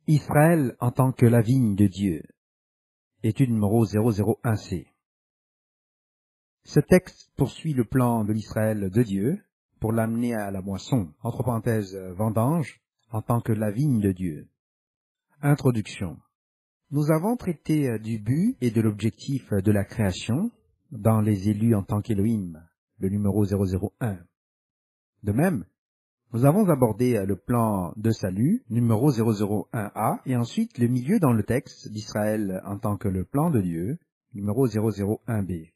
Israël en tant que la vigne de Dieu. Étude numéro 001C. Ce texte poursuit le plan de l'Israël de Dieu pour l'amener à la moisson, entre parenthèses vendange, en tant que la vigne de Dieu. Introduction. Nous avons traité du but et de l'objectif de la création dans les élus en tant qu'Élohim, le numéro 001. De même, nous avons abordé le plan de salut, numéro 001A, et ensuite le milieu dans le texte d'Israël en tant que le plan de Dieu, numéro 001B.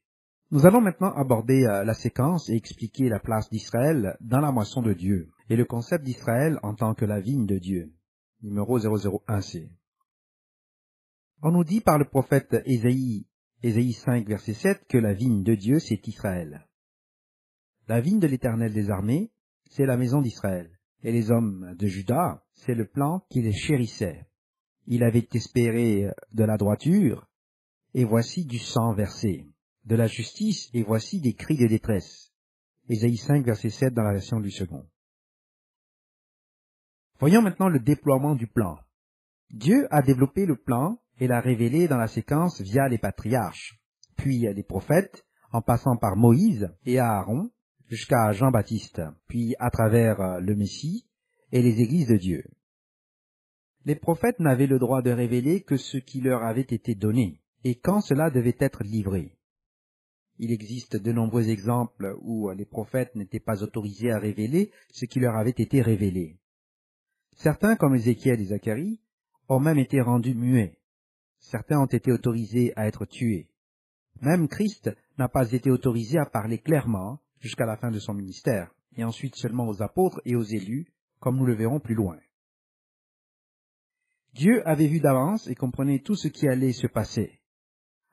Nous allons maintenant aborder la séquence et expliquer la place d'Israël dans la moisson de Dieu, et le concept d'Israël en tant que la vigne de Dieu, numéro 001C. On nous dit par le prophète Ésaïe 5, verset 7, que la vigne de Dieu, c'est Israël. La vigne de l'Éternel des armées, c'est la maison d'Israël, et les hommes de Juda, c'est le plan qu'il chérissait. Il avait espéré de la droiture, et voici du sang versé, de la justice, et voici des cris de détresse. Ésaïe 5, verset 7 dans la version Louis II. Voyons maintenant le déploiement du plan. Dieu a développé le plan et l'a révélé dans la séquence via les patriarches, puis les prophètes, en passant par Moïse et Aaron, jusqu'à Jean-Baptiste, puis à travers le Messie et les églises de Dieu. Les prophètes n'avaient le droit de révéler que ce qui leur avait été donné, et quand cela devait être livré. Il existe de nombreux exemples où les prophètes n'étaient pas autorisés à révéler ce qui leur avait été révélé. Certains, comme Ézéchiel et Zacharie, ont même été rendus muets. Certains ont été autorisés à être tués. Même Christ n'a pas été autorisé à parler clairement jusqu'à la fin de son ministère, et ensuite seulement aux apôtres et aux élus, comme nous le verrons plus loin. Dieu avait vu d'avance et comprenait tout ce qui allait se passer.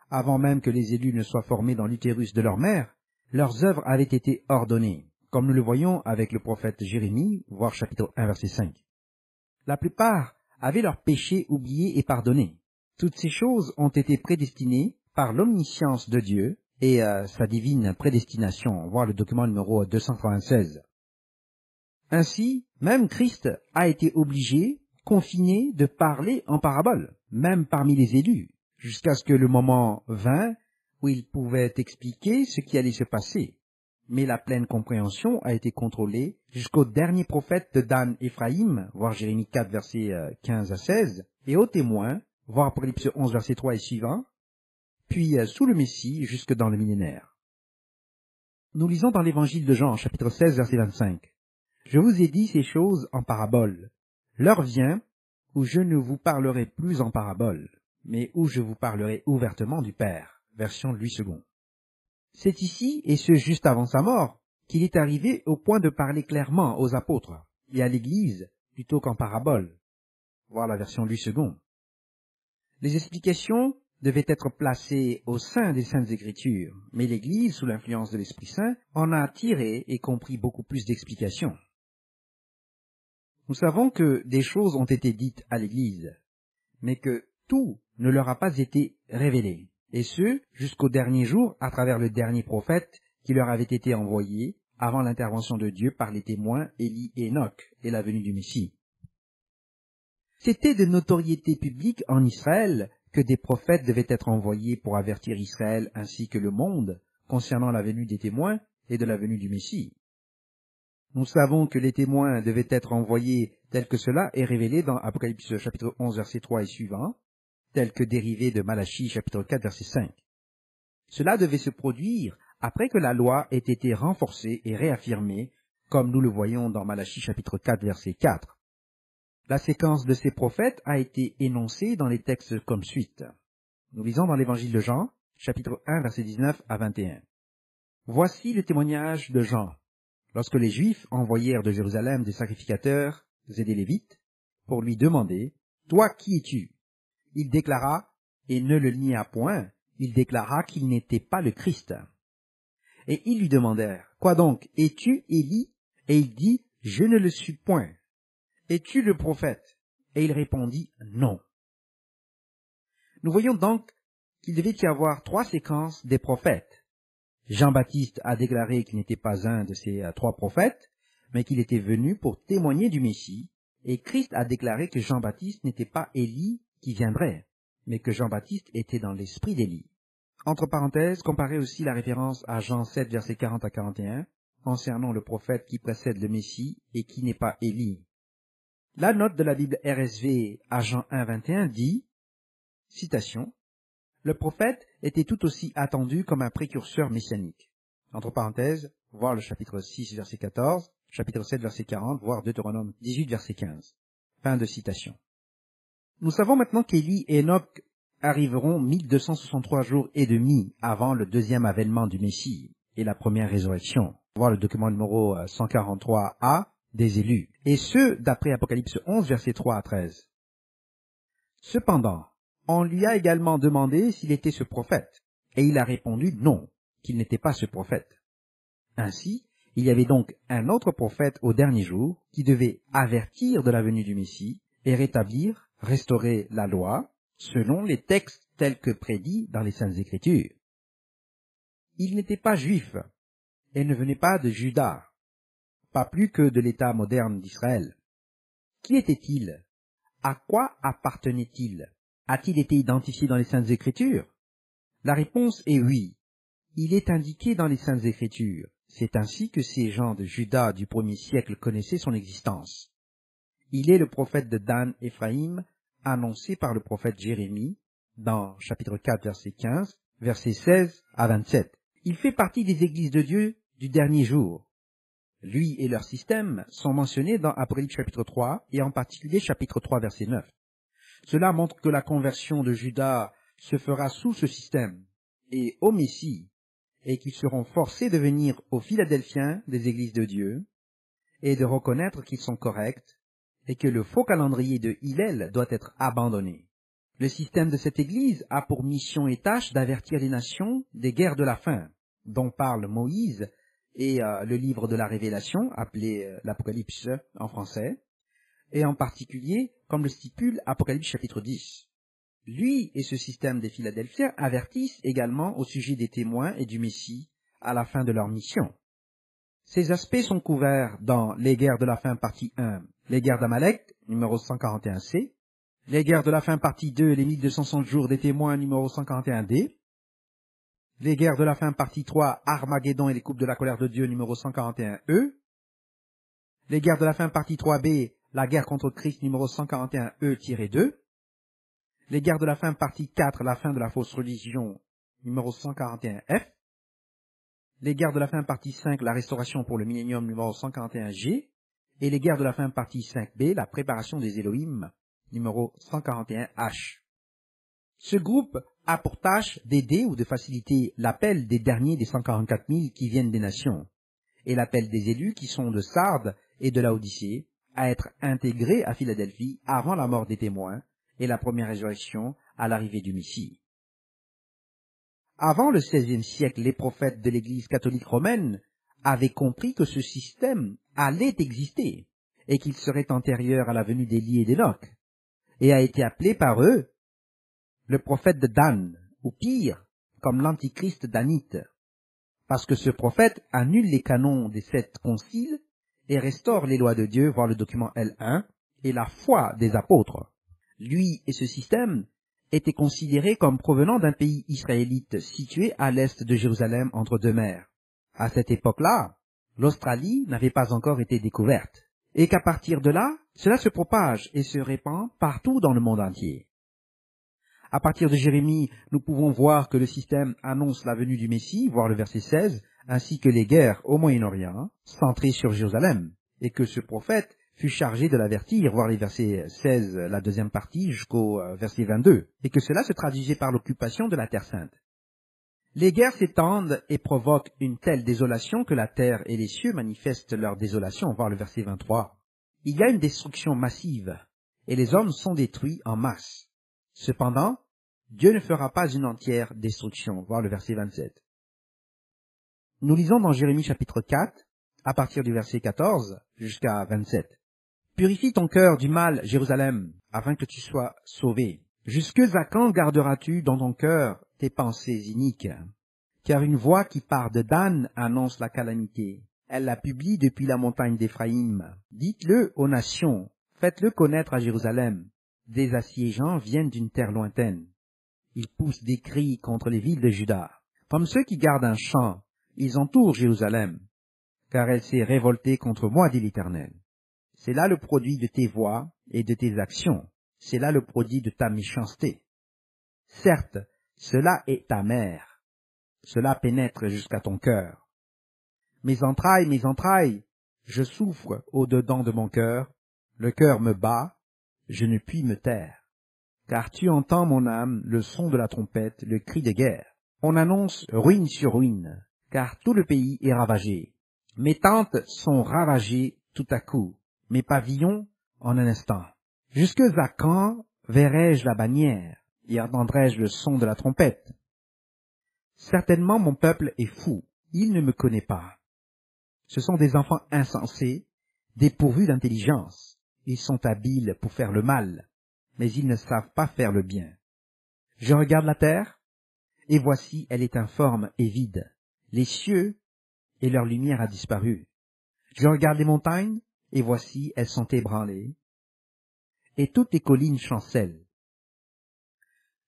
Avant même que les élus ne soient formés dans l'utérus de leur mère, leurs œuvres avaient été ordonnées, comme nous le voyons avec le prophète Jérémie, voir chapitre 1, verset 5. La plupart avaient leurs péchés oubliés et pardonnés. Toutes ces choses ont été prédestinées par l'omniscience de Dieu et sa divine prédestination, voir le document numéro 296. Ainsi, même Christ a été obligé, confiné, de parler en parabole, même parmi les élus, jusqu'à ce que le moment vint où il pouvait expliquer ce qui allait se passer. Mais la pleine compréhension a été contrôlée jusqu'au dernier prophète de Dan Éphraïm, voir Jérémie 4, versets 15 à 16, et aux témoins, voir Apocalypse 11, verset 3 et suivant, puis sous le Messie jusque dans le millénaire. Nous lisons dans l'évangile de Jean, chapitre 16, verset 25. « Je vous ai dit ces choses en parabole. L'heure vient où je ne vous parlerai plus en parabole, mais où je vous parlerai ouvertement du Père. » Version Louis II. C'est ici, et ce juste avant sa mort, qu'il est arrivé au point de parler clairement aux apôtres et à l'Église plutôt qu'en parabole. Voir la version Louis II. Les explications devaient être placées au sein des Saintes Écritures, mais l'Église, sous l'influence de l'Esprit Saint, en a tiré et compris beaucoup plus d'explications. Nous savons que des choses ont été dites à l'Église, mais que tout ne leur a pas été révélé, et ce, jusqu'au dernier jour, à travers le dernier prophète qui leur avait été envoyé avant l'intervention de Dieu par les témoins Élie et Enoch et la venue du Messie. C'était de notoriété publique en Israël que des prophètes devaient être envoyés pour avertir Israël ainsi que le monde concernant la venue des témoins et de la venue du Messie. Nous savons que les témoins devaient être envoyés tel que cela est révélé dans Apocalypse chapitre 11 verset 3 et suivant, tel que dérivé de Malachie chapitre 4 verset 5. Cela devait se produire après que la loi ait été renforcée et réaffirmée, comme nous le voyons dans Malachie chapitre 4 verset 4. La séquence de ces prophètes a été énoncée dans les textes comme suite. Nous lisons dans l'évangile de Jean, chapitre 1 verset 19 à 21. Voici le témoignage de Jean. Lorsque les Juifs envoyèrent de Jérusalem des sacrificateurs et des Lévites pour lui demander « Toi, qui es-tu » Il déclara, et ne le nia point, il déclara qu'il n'était pas le Christ. Et ils lui demandèrent « Quoi donc, es-tu Élie » Et il dit « Je ne le suis point. » « Es-tu le prophète » Et il répondit « Non. » Nous voyons donc qu'il devait y avoir 3 séquences des prophètes. Jean-Baptiste a déclaré qu'il n'était pas un de ces 3 prophètes, mais qu'il était venu pour témoigner du Messie, Et Christ a déclaré que Jean-Baptiste n'était pas Élie qui viendrait, mais que Jean-Baptiste était dans l'esprit d'Élie. Entre parenthèses, comparez aussi la référence à Jean 7, versets 40 à 41, concernant le prophète qui précède le Messie et qui n'est pas Élie. La note de la Bible RSV à Jean 1, 21 dit, citation, « Le prophète était tout aussi attendu comme un précurseur messianique. » Entre parenthèses, voir le chapitre 6, verset 14, chapitre 7, verset 40, voir Deutéronome 18, verset 15. Fin de citation. Nous savons maintenant qu'Élie et Enoch arriveront 1263 jours et demi avant le deuxième avènement du Messie et la première résurrection. Voir le document numéro 143A des élus. Et ce, d'après Apocalypse 11, versets 3 à 13. Cependant, on lui a également demandé s'il était ce prophète, et il a répondu non, qu'il n'était pas ce prophète. Ainsi, il y avait donc un autre prophète au dernier jour qui devait avertir de la venue du Messie et rétablir, restaurer la loi, selon les textes tels que prédits dans les Saintes Écritures. Il n'était pas juif et ne venait pas de Juda, pas plus que de l'État moderne d'Israël. Qui était-il? À quoi appartenait-il? A-t-il été identifié dans les Saintes Écritures? La réponse est oui. Il est indiqué dans les Saintes Écritures. C'est ainsi que ces gens de Juda du 1er siècle connaissaient son existence. Il est le prophète de Dan Éphraïm, annoncé par le prophète Jérémie, dans chapitre 4, verset 15, versets 16 à 27. Il fait partie des églises de Dieu du dernier jour. Lui et leur système sont mentionnés dans Apocalypse chapitre 3 et en particulier chapitre 3, verset 9. Cela montre que la conversion de Juda se fera sous ce système et au Messie, et qu'ils seront forcés de venir aux Philadelphiens des églises de Dieu et de reconnaître qu'ils sont corrects et que le faux calendrier de Hillel doit être abandonné. Le système de cette église a pour mission et tâche d'avertir les nations des guerres de la faim, dont parle Moïse et le livre de la Révélation, appelé l'Apocalypse en français, et en particulier, comme le stipule Apocalypse chapitre 10. Lui et ce système des Philadelphiens avertissent également au sujet des témoins et du Messie à la fin de leur mission. Ces aspects sont couverts dans les guerres de la fin partie 1, les guerres d'Amalek, numéro 141C, les guerres de la fin partie 2, les 1260 jours des témoins, numéro 141D, les guerres de la fin partie 3, Armageddon et les coupes de la colère de Dieu, numéro 141E, les guerres de la fin partie 3B, la guerre contre Christ, numéro 141E-2, les guerres de la fin partie 4, la fin de la fausse religion, numéro 141F, les guerres de la fin partie 5, la restauration pour le millénium, numéro 141G, et les guerres de la fin partie 5B, la préparation des Élohim, numéro 141H. Ce groupe a pour tâche d'aider ou de faciliter l'appel des derniers des 144 000 qui viennent des nations, et l'appel des élus qui sont de Sardes et de Laodicée à être intégrés à Philadelphie avant la mort des témoins et la première résurrection à l'arrivée du Messie. Avant le XVIe siècle, les prophètes de l'Église catholique romaine avaient compris que ce système allait exister et qu'il serait antérieur à la venue d'Élie et d'Enoch, et a été appelé par eux le prophète de Dan, ou pire, comme l'antichrist danite, parce que ce prophète annule les canons des 7 conciles et restaure les lois de Dieu, voir le document L1, et la foi des apôtres. Lui et ce système étaient considérés comme provenant d'un pays israélite situé à l'est de Jérusalem entre deux mers. À cette époque-là, l'Australie n'avait pas encore été découverte, et qu'à partir de là, cela se propage et se répand partout dans le monde entier. À partir de Jérémie, nous pouvons voir que le système annonce la venue du Messie, voir le verset 16, ainsi que les guerres au Moyen-Orient, centrées sur Jérusalem, et que ce prophète fut chargé de l'avertir, voir les versets 16, la deuxième partie, jusqu'au verset 22, et que cela se traduisait par l'occupation de la Terre Sainte. Les guerres s'étendent et provoquent une telle désolation que la terre et les cieux manifestent leur désolation, voir le verset 23. Il y a une destruction massive, et les hommes sont détruits en masse. Cependant, Dieu ne fera pas une entière destruction, voir le verset 27. Nous lisons dans Jérémie chapitre 4, à partir du verset 14 jusqu'à 27. Purifie ton cœur du mal, Jérusalem, afin que tu sois sauvé. Jusque à quand garderas-tu dans ton cœur tes pensées iniques? Car une voix qui part de Dan annonce la calamité. Elle la publie depuis la montagne d'Éphraïm. Dites-le aux nations, Faites-le connaître à Jérusalem. Des assiégeants viennent d'une terre lointaine. Ils poussent des cris contre les villes de Juda. Comme ceux qui gardent un champ, ils entourent Jérusalem, car elle s'est révoltée contre moi, dit l'Éternel. C'est là le produit de tes voix et de tes actions. C'est là le produit de ta méchanceté. Certes, cela est amer. Cela pénètre jusqu'à ton cœur. Mes entrailles, je souffre au-dedans de mon cœur. Le cœur me bat, je ne puis me taire. Car tu entends, mon âme, le son de la trompette, le cri de guerre. On annonce ruine sur ruine, car tout le pays est ravagé. Mes tentes sont ravagées tout à coup, mes pavillons en un instant. Jusque à quand verrai-je la bannière et entendrai-je le son de la trompette? Certainement mon peuple est fou, il ne me connaît pas. Ce sont des enfants insensés, dépourvus d'intelligence. Ils sont habiles pour faire le mal, mais ils ne savent pas faire le bien. Je regarde la terre, et voici elle est informe et vide. Les cieux et leur lumière a disparu. Je regarde les montagnes, et voici elles sont ébranlées, et toutes les collines chancellent.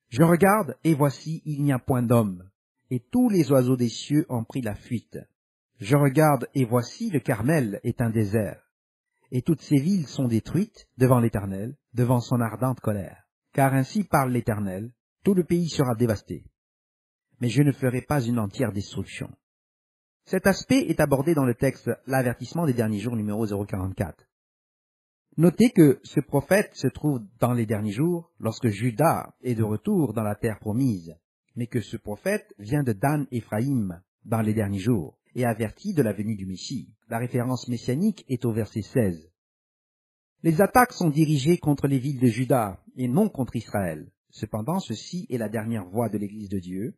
Je regarde, et voici il n'y a point d'homme, et tous les oiseaux des cieux ont pris la fuite. Je regarde, et voici le Carmel est un désert, et toutes ces villes sont détruites devant l'Éternel, devant son ardente colère. Car ainsi parle l'Éternel, tout le pays sera dévasté. Mais je ne ferai pas une entière destruction. Cet aspect est abordé dans le texte L'avertissement des derniers jours numéro 044. Notez que ce prophète se trouve dans les derniers jours lorsque Juda est de retour dans la terre promise, mais que ce prophète vient de Dan-Éphraïm dans les derniers jours et avertit de la venue du Messie. La référence messianique est au verset 16. Les attaques sont dirigées contre les villes de Juda et non contre Israël. Cependant, ceci est la dernière voix de l'Église de Dieu,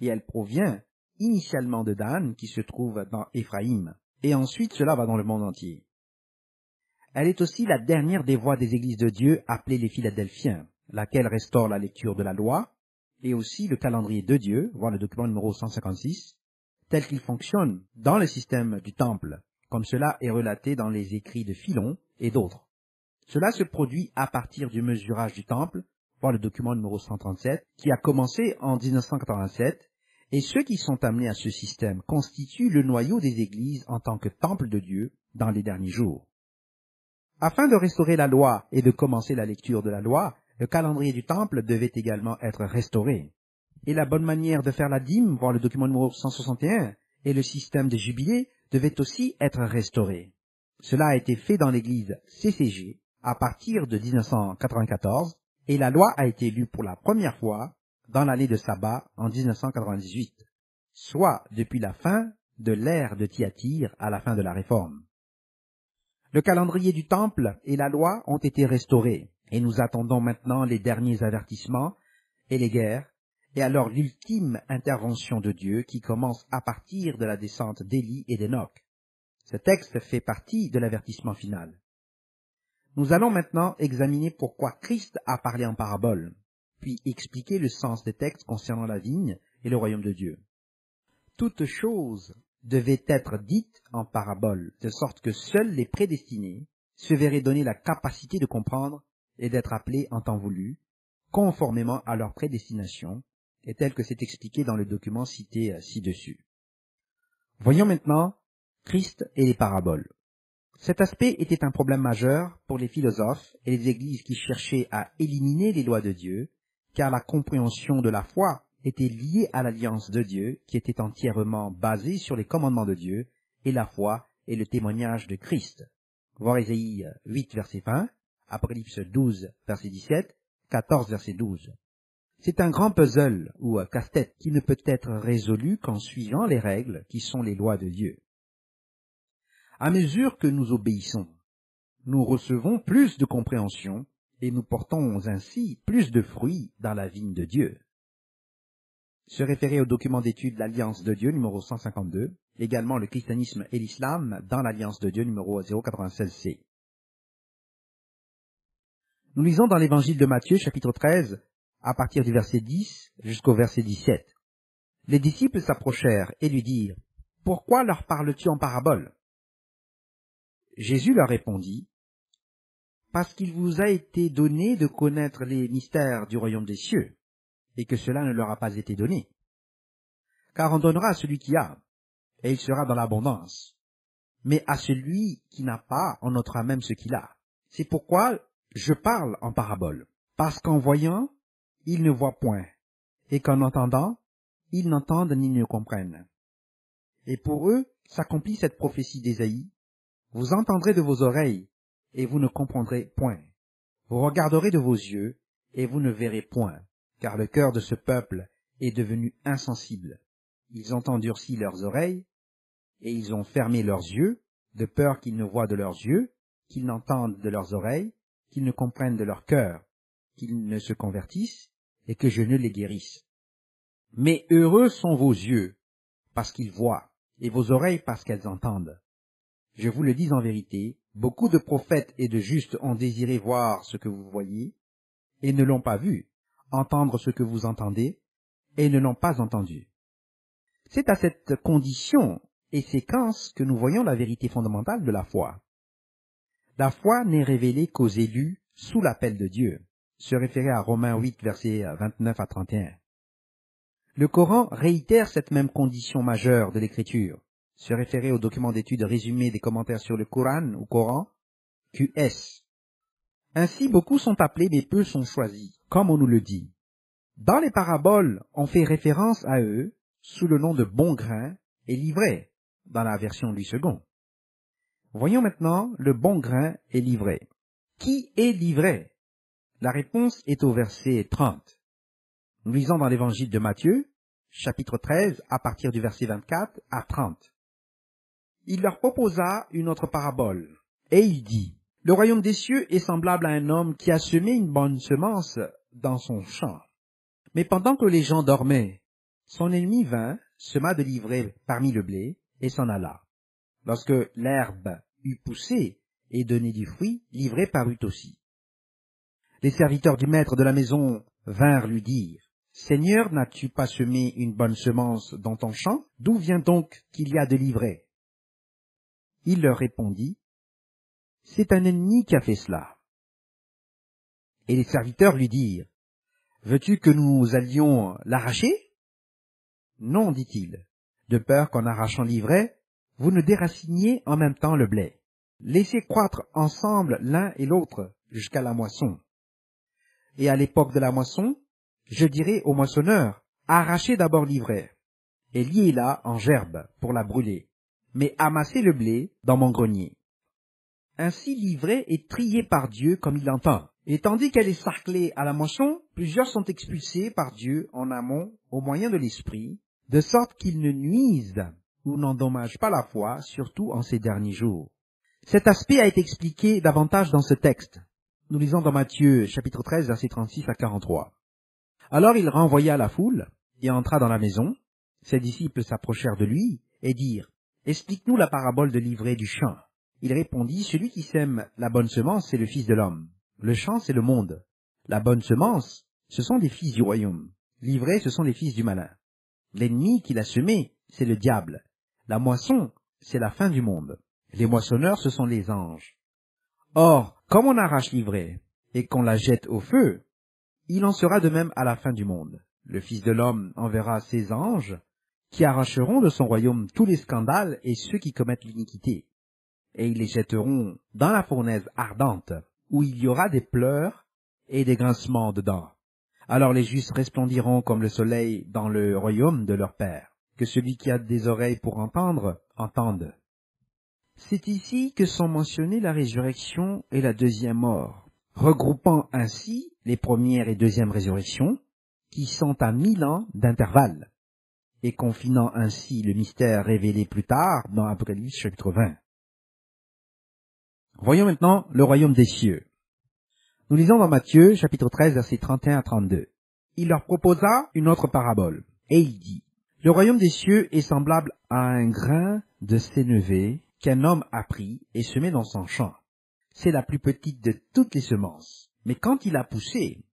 et elle provient initialement de Dan, qui se trouve dans Éphraïm, et ensuite cela va dans le monde entier. Elle est aussi la dernière des voix des Églises de Dieu appelées les Philadelphiens, laquelle restaure la lecture de la loi, et aussi le calendrier de Dieu, voir le document numéro 156, tel qu'il fonctionne dans le système du temple, comme cela est relaté dans les écrits de Philon et d'autres. Cela se produit à partir du mesurage du temple, voir le document numéro 137, qui a commencé en 1987, et ceux qui sont amenés à ce système constituent le noyau des églises en tant que temple de Dieu dans les derniers jours. Afin de restaurer la loi et de commencer la lecture de la loi, le calendrier du temple devait également être restauré. Et la bonne manière de faire la dîme, voir le document numéro 161, et le système de jubilé devait aussi être restauré. Cela a été fait dans l'église CCG à partir de 1994, et la loi a été lue pour la première fois dans l'année de sabbat en 1998, soit depuis la fin de l'ère de Thyatire à la fin de la Réforme. Le calendrier du temple et la loi ont été restaurés, et nous attendons maintenant les derniers avertissements et les guerres, et alors l'ultime intervention de Dieu qui commence à partir de la descente d'Élie et d'Enoch. Ce texte fait partie de l'avertissement final. Nous allons maintenant examiner pourquoi Christ a parlé en parabole, puis expliquer le sens des textes concernant la vigne et le royaume de Dieu. Toute chose devait être dite en parabole, de sorte que seuls les prédestinés se verraient donner la capacité de comprendre et d'être appelés en temps voulu, conformément à leur prédestination, et tel que c'est expliqué dans le document cité ci-dessus. Voyons maintenant Christ et les paraboles. Cet aspect était un problème majeur pour les philosophes et les églises qui cherchaient à éliminer les lois de Dieu, car la compréhension de la foi était liée à l'alliance de Dieu qui était entièrement basée sur les commandements de Dieu et la foi et le témoignage de Christ. Voir Ésaïe 8, verset 20, Apocalypse 12, verset 17, 14, verset 12. C'est un grand puzzle ou casse-tête qui ne peut être résolu qu'en suivant les règles qui sont les lois de Dieu. À mesure que nous obéissons, nous recevons plus de compréhension et nous portons ainsi plus de fruits dans la vigne de Dieu. Se référer au document d'étude L'Alliance de Dieu numéro 152, également le christianisme et l'islam dans l'Alliance de Dieu numéro 096c. Nous lisons dans l'évangile de Matthieu chapitre 13 à partir du verset 10 jusqu'au verset 17. Les disciples s'approchèrent et lui dirent « Pourquoi leur parles-tu en parabole ?» Jésus leur répondit parce qu'il vous a été donné de connaître les mystères du royaume des cieux, et que cela ne leur a pas été donné. Car on donnera à celui qui a, et il sera dans l'abondance. Mais à celui qui n'a pas, on notera même ce qu'il a. C'est pourquoi je parle en parabole, parce qu'en voyant, ils ne voient point, et qu'en entendant, ils n'entendent ni ne comprennent. Et pour eux s'accomplit cette prophétie d'Ésaïe: vous entendrez de vos oreilles, et vous ne comprendrez point. Vous regarderez de vos yeux, et vous ne verrez point, car le cœur de ce peuple est devenu insensible. Ils ont endurci leurs oreilles, et ils ont fermé leurs yeux, de peur qu'ils ne voient de leurs yeux, qu'ils n'entendent de leurs oreilles, qu'ils ne comprennent de leur cœur, qu'ils ne se convertissent, et que je ne les guérisse. Mais heureux sont vos yeux, parce qu'ils voient, et vos oreilles parce qu'elles entendent. Je vous le dis en vérité, beaucoup de prophètes et de justes ont désiré voir ce que vous voyez, et ne l'ont pas vu, entendre ce que vous entendez, et ne l'ont pas entendu. C'est à cette condition et séquence que nous voyons la vérité fondamentale de la foi. La foi n'est révélée qu'aux élus sous l'appel de Dieu, se référer à Romains 8, versets 29 à 31. Le Coran réitère cette même condition majeure de l'écriture, se référer au document d'étude résumé des commentaires sur le Coran ou Coran, QS. Ainsi, beaucoup sont appelés mais peu sont choisis, comme on nous le dit. Dans les paraboles, on fait référence à eux sous le nom de bon grain et l'ivraie, dans la version du second. Voyons maintenant le bon grain et l'ivraie. Qui est l'ivraie? La réponse est au verset 30. Nous lisons dans l'évangile de Matthieu, chapitre 13, à partir du verset 24 à 30. Il leur proposa une autre parabole, et il dit: le royaume des cieux est semblable à un homme qui a semé une bonne semence dans son champ. Mais pendant que les gens dormaient, son ennemi vint, sema de l'ivraie parmi le blé, et s'en alla. Lorsque l'herbe eut poussé et donné du fruit, l'ivraie parut aussi. Les serviteurs du maître de la maison vinrent lui dire: Seigneur, n'as-tu pas semé une bonne semence dans ton champ? D'où vient donc qu'il y a de l'ivraie? Il leur répondit: c'est un ennemi qui a fait cela. Et les serviteurs lui dirent: veux-tu que nous allions l'arracher? Non, dit-il, de peur qu'en arrachant l'ivraie, vous ne déraciniez en même temps le blé. Laissez croître ensemble l'un et l'autre jusqu'à la moisson. Et à l'époque de la moisson, je dirai au moissonneur: arrachez d'abord l'ivraie, et liez-la en gerbe pour la brûler, mais amassez le blé dans mon grenier. Ainsi l'ivraie est triée par Dieu comme il entend, et tandis qu'elle est sarclée à la moisson, plusieurs sont expulsés par Dieu en amont au moyen de l'esprit, de sorte qu'ils ne nuisent ou n'endommagent pas la foi, surtout en ces derniers jours. Cet aspect a été expliqué davantage dans ce texte. Nous lisons dans Matthieu chapitre 13, versets 36 à 43. Alors il renvoya la foule et entra dans la maison. Ses disciples s'approchèrent de lui et dirent: explique-nous la parabole de l'ivraie du champ. Il répondit: celui qui sème la bonne semence, c'est le Fils de l'homme. Le champ, c'est le monde. La bonne semence, ce sont des fils du royaume. L'ivraie, ce sont les fils du malin. L'ennemi qui l'a semé, c'est le diable. La moisson, c'est la fin du monde. Les moissonneurs, ce sont les anges. Or, comme on arrache l'ivraie et qu'on la jette au feu, il en sera de même à la fin du monde. Le Fils de l'homme enverra ses anges qui arracheront de son royaume tous les scandales et ceux qui commettent l'iniquité. Et ils les jetteront dans la fournaise ardente, où il y aura des pleurs et des grincements de dents. Alors les justes resplendiront comme le soleil dans le royaume de leur Père. Que celui qui a des oreilles pour entendre, entende. C'est ici que sont mentionnées la résurrection et la deuxième mort, regroupant ainsi les premières et deuxièmes résurrections, qui sont à 1000 ans d'intervalle, et confinant ainsi le mystère révélé plus tard dans Apocalypse chapitre 20. Voyons maintenant le royaume des cieux. Nous lisons dans Matthieu, chapitre 13, versets 31 à 32. Il leur proposa une autre parabole, et il dit: le royaume des cieux est semblable à un grain de sénévé qu'un homme a pris et semé dans son champ. C'est la plus petite de toutes les semences, mais quand il a poussé,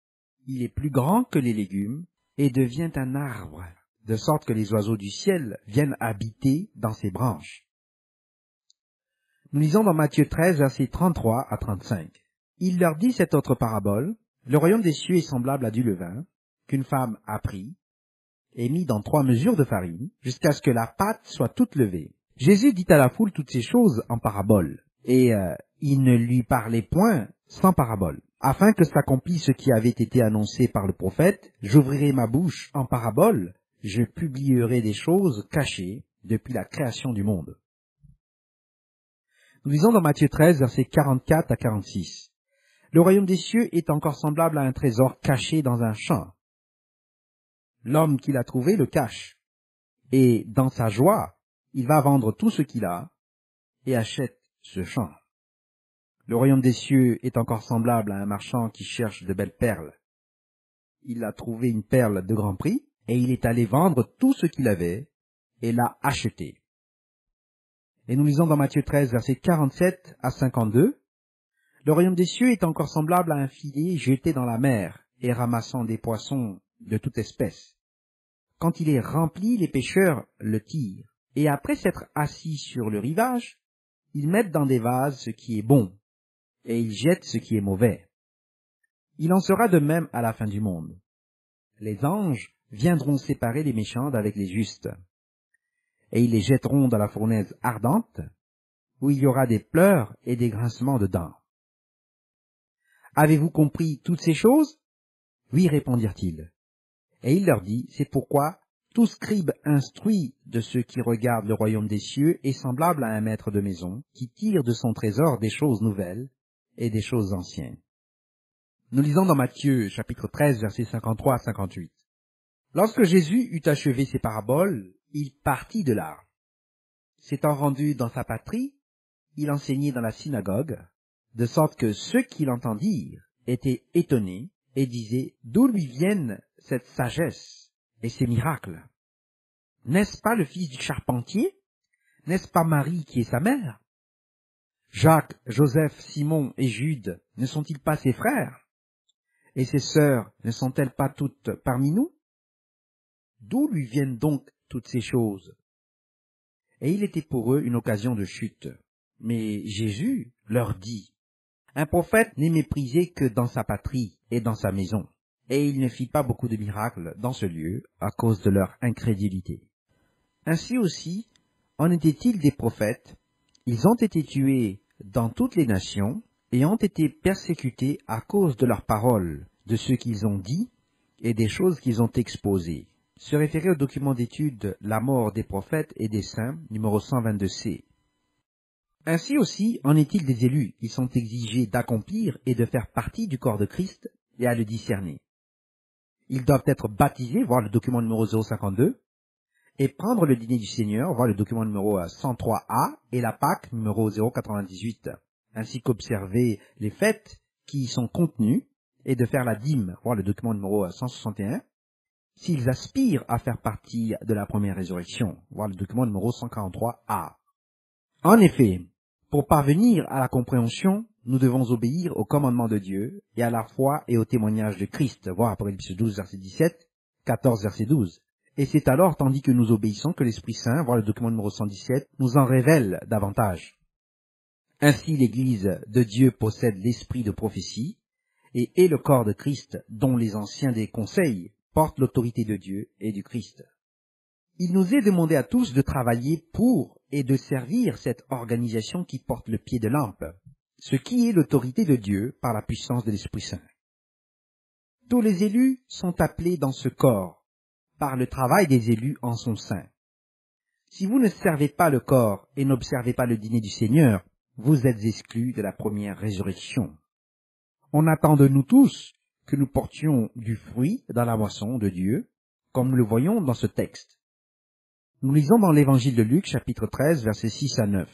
il est plus grand que les légumes et devient un arbre, de sorte que les oiseaux du ciel viennent habiter dans ses branches. Nous lisons dans Matthieu 13, versets 33 à 35. Il leur dit cette autre parabole. Le royaume des cieux est semblable à du levain, qu'une femme a pris, et mis dans 3 mesures de farine, jusqu'à ce que la pâte soit toute levée. Jésus dit à la foule toutes ces choses en parabole, et il ne lui parlait point sans parabole, afin que s'accomplisse ce qui avait été annoncé par le prophète. J'ouvrirai ma bouche en parabole, je publierai des choses cachées depuis la création du monde. Nous lisons dans Matthieu 13, versets 44 à 46. Le royaume des cieux est encore semblable à un trésor caché dans un champ. L'homme qui l'a trouvé le cache, et dans sa joie, il va vendre tout ce qu'il a et achète ce champ. Le royaume des cieux est encore semblable à un marchand qui cherche de belles perles. Il a trouvé une perle de grand prix, et il est allé vendre tout ce qu'il avait et l'a achetée. Et nous lisons dans Matthieu 13, versets 47 à 52. Le royaume des cieux est encore semblable à un filet jeté dans la mer et ramassant des poissons de toute espèce. Quand il est rempli, les pêcheurs le tirent, et après s'être assis sur le rivage, ils mettent dans des vases ce qui est bon, et ils jettent ce qui est mauvais. Il en sera de même à la fin du monde. Les anges viendront séparer les méchants d'avec les justes, et ils les jetteront dans la fournaise ardente, où il y aura des pleurs et des grincements de dents. Avez-vous compris toutes ces choses? Oui, répondirent-ils. Et il leur dit, c'est pourquoi tout scribe instruit de ceux qui regardent le royaume des cieux est semblable à un maître de maison qui tire de son trésor des choses nouvelles et des choses anciennes. Nous lisons dans Matthieu chapitre 13 versets 53 à 58. Lorsque Jésus eut achevé ses paraboles, il partit de là. S'étant rendu dans sa patrie, il enseignait dans la synagogue, de sorte que ceux qui l'entendirent étaient étonnés et disaient, d'où lui viennent cette sagesse et ces miracles? N'est-ce pas le fils du charpentier? N'est-ce pas Marie qui est sa mère? Jacques, Joseph, Simon et Jude ne sont-ils pas ses frères? Et ses sœurs ne sont-elles pas toutes parmi nous? D'où lui viennent donc toutes ces choses? Et il était pour eux une occasion de chute. Mais Jésus leur dit, un prophète n'est méprisé que dans sa patrie et dans sa maison. Et il ne fit pas beaucoup de miracles dans ce lieu à cause de leur incrédulité. Ainsi aussi, en était-il des prophètes? Ils ont été tués dans toutes les nations et ont été persécutés à cause de leurs paroles, de ce qu'ils ont dit et des choses qu'ils ont exposées. Se référer au document d'étude La mort des prophètes et des saints, numéro 122C. Ainsi aussi en est-il des élus. Ils sont exigés d'accomplir et de faire partie du corps de Christ et à le discerner. Ils doivent être baptisés, voir le document numéro 052, et prendre le dîner du Seigneur, voir le document numéro 103A, et la Pâque numéro 098, ainsi qu'observer les fêtes qui y sont contenues, et de faire la dîme, voir le document numéro 161, s'ils aspirent à faire partie de la première résurrection, voir le document numéro 143A. En effet, pour parvenir à la compréhension, nous devons obéir au commandement de Dieu et à la foi et au témoignage de Christ, voir Apocalypse 12, verset 17, 14, verset 12. Et c'est alors, tandis que nous obéissons, que l'Esprit Saint, voir le document numéro 117, nous en révèle davantage. Ainsi, l'Église de Dieu possède l'esprit de prophétie et est le corps de Christ, dont les anciens des conseils portent l'autorité de Dieu et du Christ. Il nous est demandé à tous de travailler pour et de servir cette organisation qui porte le pied de lampe, ce qui est l'autorité de Dieu par la puissance de l'Esprit Saint. Tous les élus sont appelés dans ce corps, par le travail des élus en son sein. Si vous ne servez pas le corps et n'observez pas le dîner du Seigneur, vous êtes exclus de la première résurrection. On attend de nous tous que nous portions du fruit dans la moisson de Dieu, comme nous le voyons dans ce texte. Nous lisons dans l'évangile de Luc, chapitre 13, versets 6 à 9.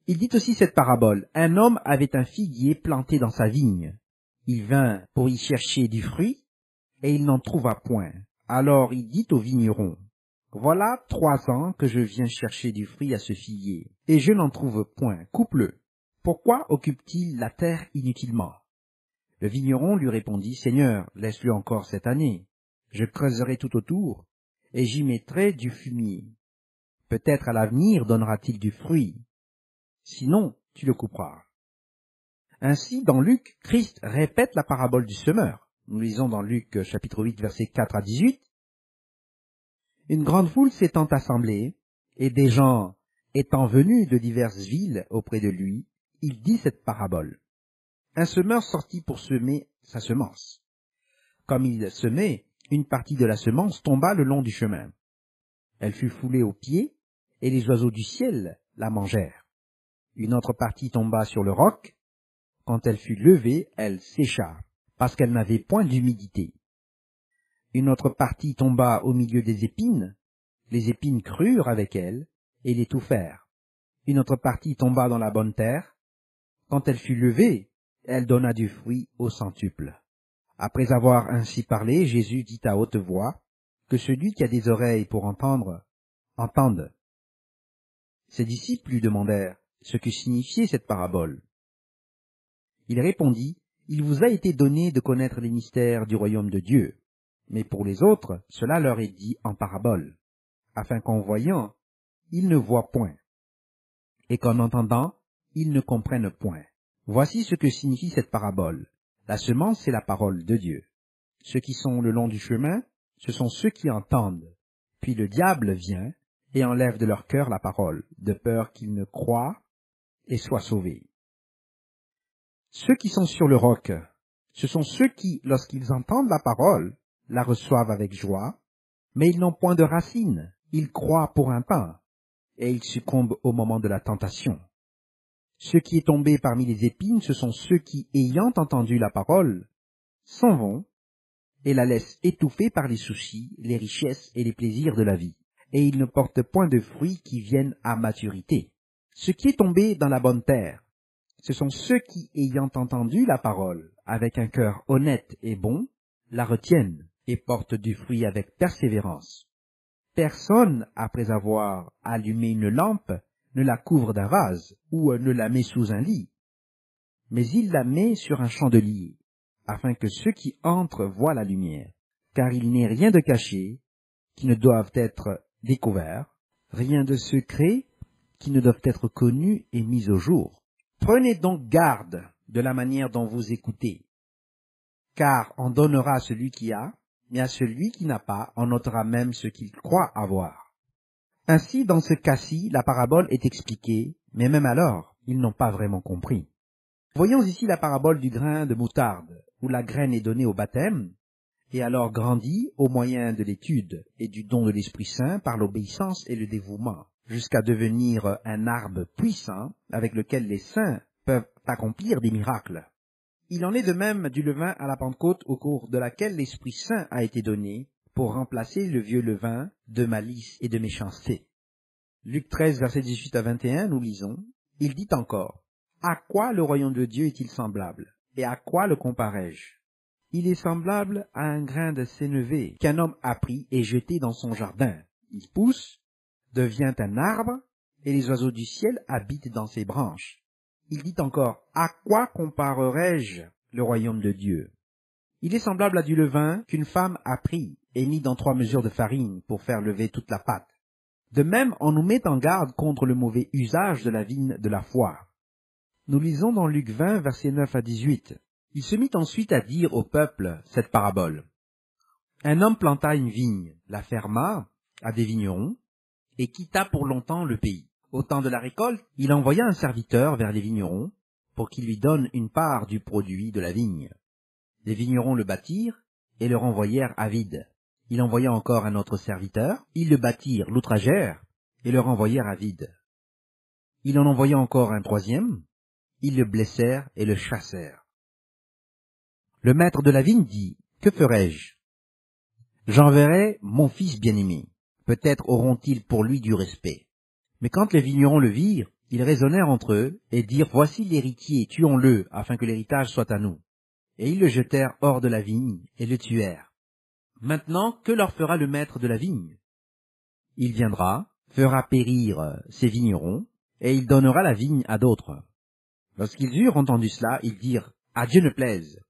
Il dit aussi cette parabole. Un homme avait un figuier planté dans sa vigne. Il vint pour y chercher du fruit, et il n'en trouva point. Alors il dit au vigneron, voilà 3 ans que je viens chercher du fruit à ce figuier, et je n'en trouve point. Coupe-le. Pourquoi occupe-t-il la terre inutilement? Le vigneron lui répondit, Seigneur, laisse-le encore cette année. Je creuserai tout autour, et j'y mettrai du fumier. Peut-être à l'avenir donnera-t-il du fruit. Sinon, tu le couperas. Ainsi, dans Luc, Christ répète la parabole du semeur. Nous lisons dans Luc chapitre 8, versets 4 à 18. Une grande foule s'étant assemblée, et des gens étant venus de diverses villes auprès de lui, il dit cette parabole. Un semeur sortit pour semer sa semence. Comme il semait, une partie de la semence tomba le long du chemin. Elle fut foulée aux pieds, et les oiseaux du ciel la mangèrent. Une autre partie tomba sur le roc. Quand elle fut levée, elle sécha, parce qu'elle n'avait point d'humidité. Une autre partie tomba au milieu des épines. Les épines crurent avec elle, et l'étouffèrent. Une autre partie tomba dans la bonne terre. Quand elle fut levée, elle donna du fruit au centuple. Après avoir ainsi parlé, Jésus dit à haute voix, que celui qui a des oreilles pour entendre, entende. Ses disciples lui demandèrent ce que signifiait cette parabole. Il répondit, « Il vous a été donné de connaître les mystères du royaume de Dieu, mais pour les autres, cela leur est dit en parabole, afin qu'en voyant, ils ne voient point, et qu'en entendant, ils ne comprennent point. Voici ce que signifie cette parabole. La semence, c'est la parole de Dieu. Ceux qui sont le long du chemin, ce sont ceux qui entendent. Puis le diable vient et enlève de leur cœur la parole, de peur qu'ils ne croient et soient sauvés. Ceux qui sont sur le roc, ce sont ceux qui, lorsqu'ils entendent la parole, la reçoivent avec joie, mais ils n'ont point de racines. Ils croient pour un temps, et ils succombent au moment de la tentation. Ce qui est tombé parmi les épines, ce sont ceux qui, ayant entendu la parole, s'en vont et la laissent étouffer par les soucis, les richesses et les plaisirs de la vie, et ils ne portent point de fruits qui viennent à maturité. Ce qui est tombé dans la bonne terre, ce sont ceux qui, ayant entendu la parole, avec un cœur honnête et bon, la retiennent et portent du fruit avec persévérance. Personne, après avoir allumé une lampe, ne la couvre d'un vase ou ne la met sous un lit, mais il la met sur un chandelier, afin que ceux qui entrent voient la lumière. Car il n'est rien de caché qui ne doive être découvert, rien de secret qui ne doivent être connus et mis au jour. Prenez donc garde de la manière dont vous écoutez, car on donnera à celui qui a, mais à celui qui n'a pas, on ôtera même ce qu'il croit avoir. Ainsi, dans ce cas-ci, la parabole est expliquée, mais même alors, ils n'ont pas vraiment compris. Voyons ici la parabole du grain de moutarde, où la graine est donnée au baptême, et alors grandit au moyen de l'étude et du don de l'Esprit Saint par l'obéissance et le dévouement, jusqu'à devenir un arbre puissant avec lequel les saints peuvent accomplir des miracles. Il en est de même du levain à la Pentecôte au cours de laquelle l'Esprit Saint a été donné pour remplacer le vieux levain de malice et de méchanceté. Luc 13, versets 18 à 21, nous lisons, « Il dit encore, « À quoi le royaume de Dieu est-il semblable, et à quoi le comparais-je? Il est semblable à un grain de sénévé qu'un homme a pris et jeté dans son jardin. Il pousse, devient un arbre, et les oiseaux du ciel habitent dans ses branches. Il dit encore, « À quoi comparerai-je le royaume de Dieu? Il est semblable à du levain qu'une femme a pris et mis dans 3 mesures de farine pour faire lever toute la pâte. De même, on nous met en garde contre le mauvais usage de la vigne de la foi. » Nous lisons dans Luc 20, versets 9 à 18. Il se mit ensuite à dire au peuple cette parabole. Un homme planta une vigne, la ferma à des vignerons, et quitta pour longtemps le pays. Au temps de la récolte, il envoya un serviteur vers les vignerons pour qu'il lui donne une part du produit de la vigne. Les vignerons le battirent et le renvoyèrent à vide. Il envoya encore un autre serviteur, ils le battirent, l'outragèrent et le renvoyèrent à vide. Il en envoya encore un troisième, ils le blessèrent et le chassèrent. Le maître de la vigne dit, « Que ferai-je? J'enverrai mon fils bien-aimé. Peut-être auront-ils pour lui du respect. » Mais quand les vignerons le virent, ils raisonnèrent entre eux et dirent, « Voici l'héritier, tuons-le, afin que l'héritage soit à nous. » Et ils le jetèrent hors de la vigne et le tuèrent. Maintenant, que leur fera le maître de la vigne? Il viendra, fera périr ses vignerons, et il donnera la vigne à d'autres. Lorsqu'ils eurent entendu cela, ils dirent, « À Dieu ne plaise. »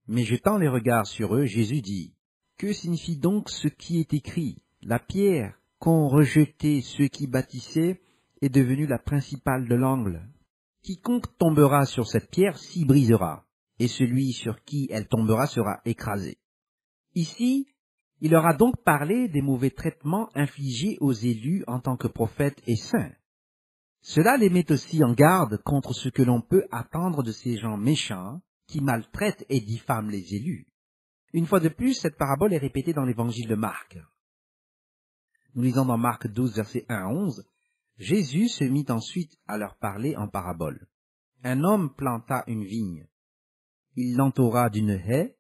Mais jetant les regards sur eux, Jésus dit, « Que signifie donc ce qui est écrit? La pierre qu'ont rejetée ceux qui bâtissaient est devenue la principale de l'angle. Quiconque tombera sur cette pierre s'y brisera, et celui sur qui elle tombera sera écrasé. Ici, il leur a donc parlé des mauvais traitements infligés aux élus en tant que prophètes et saints. Cela les met aussi en garde contre ce que l'on peut attendre de ces gens méchants qui maltraitent et diffament les élus. Une fois de plus, cette parabole est répétée dans l'évangile de Marc. Nous lisons dans Marc 12, versets 1 à 11, « Jésus se mit ensuite à leur parler en parabole. Un homme planta une vigne. Il l'entoura d'une haie,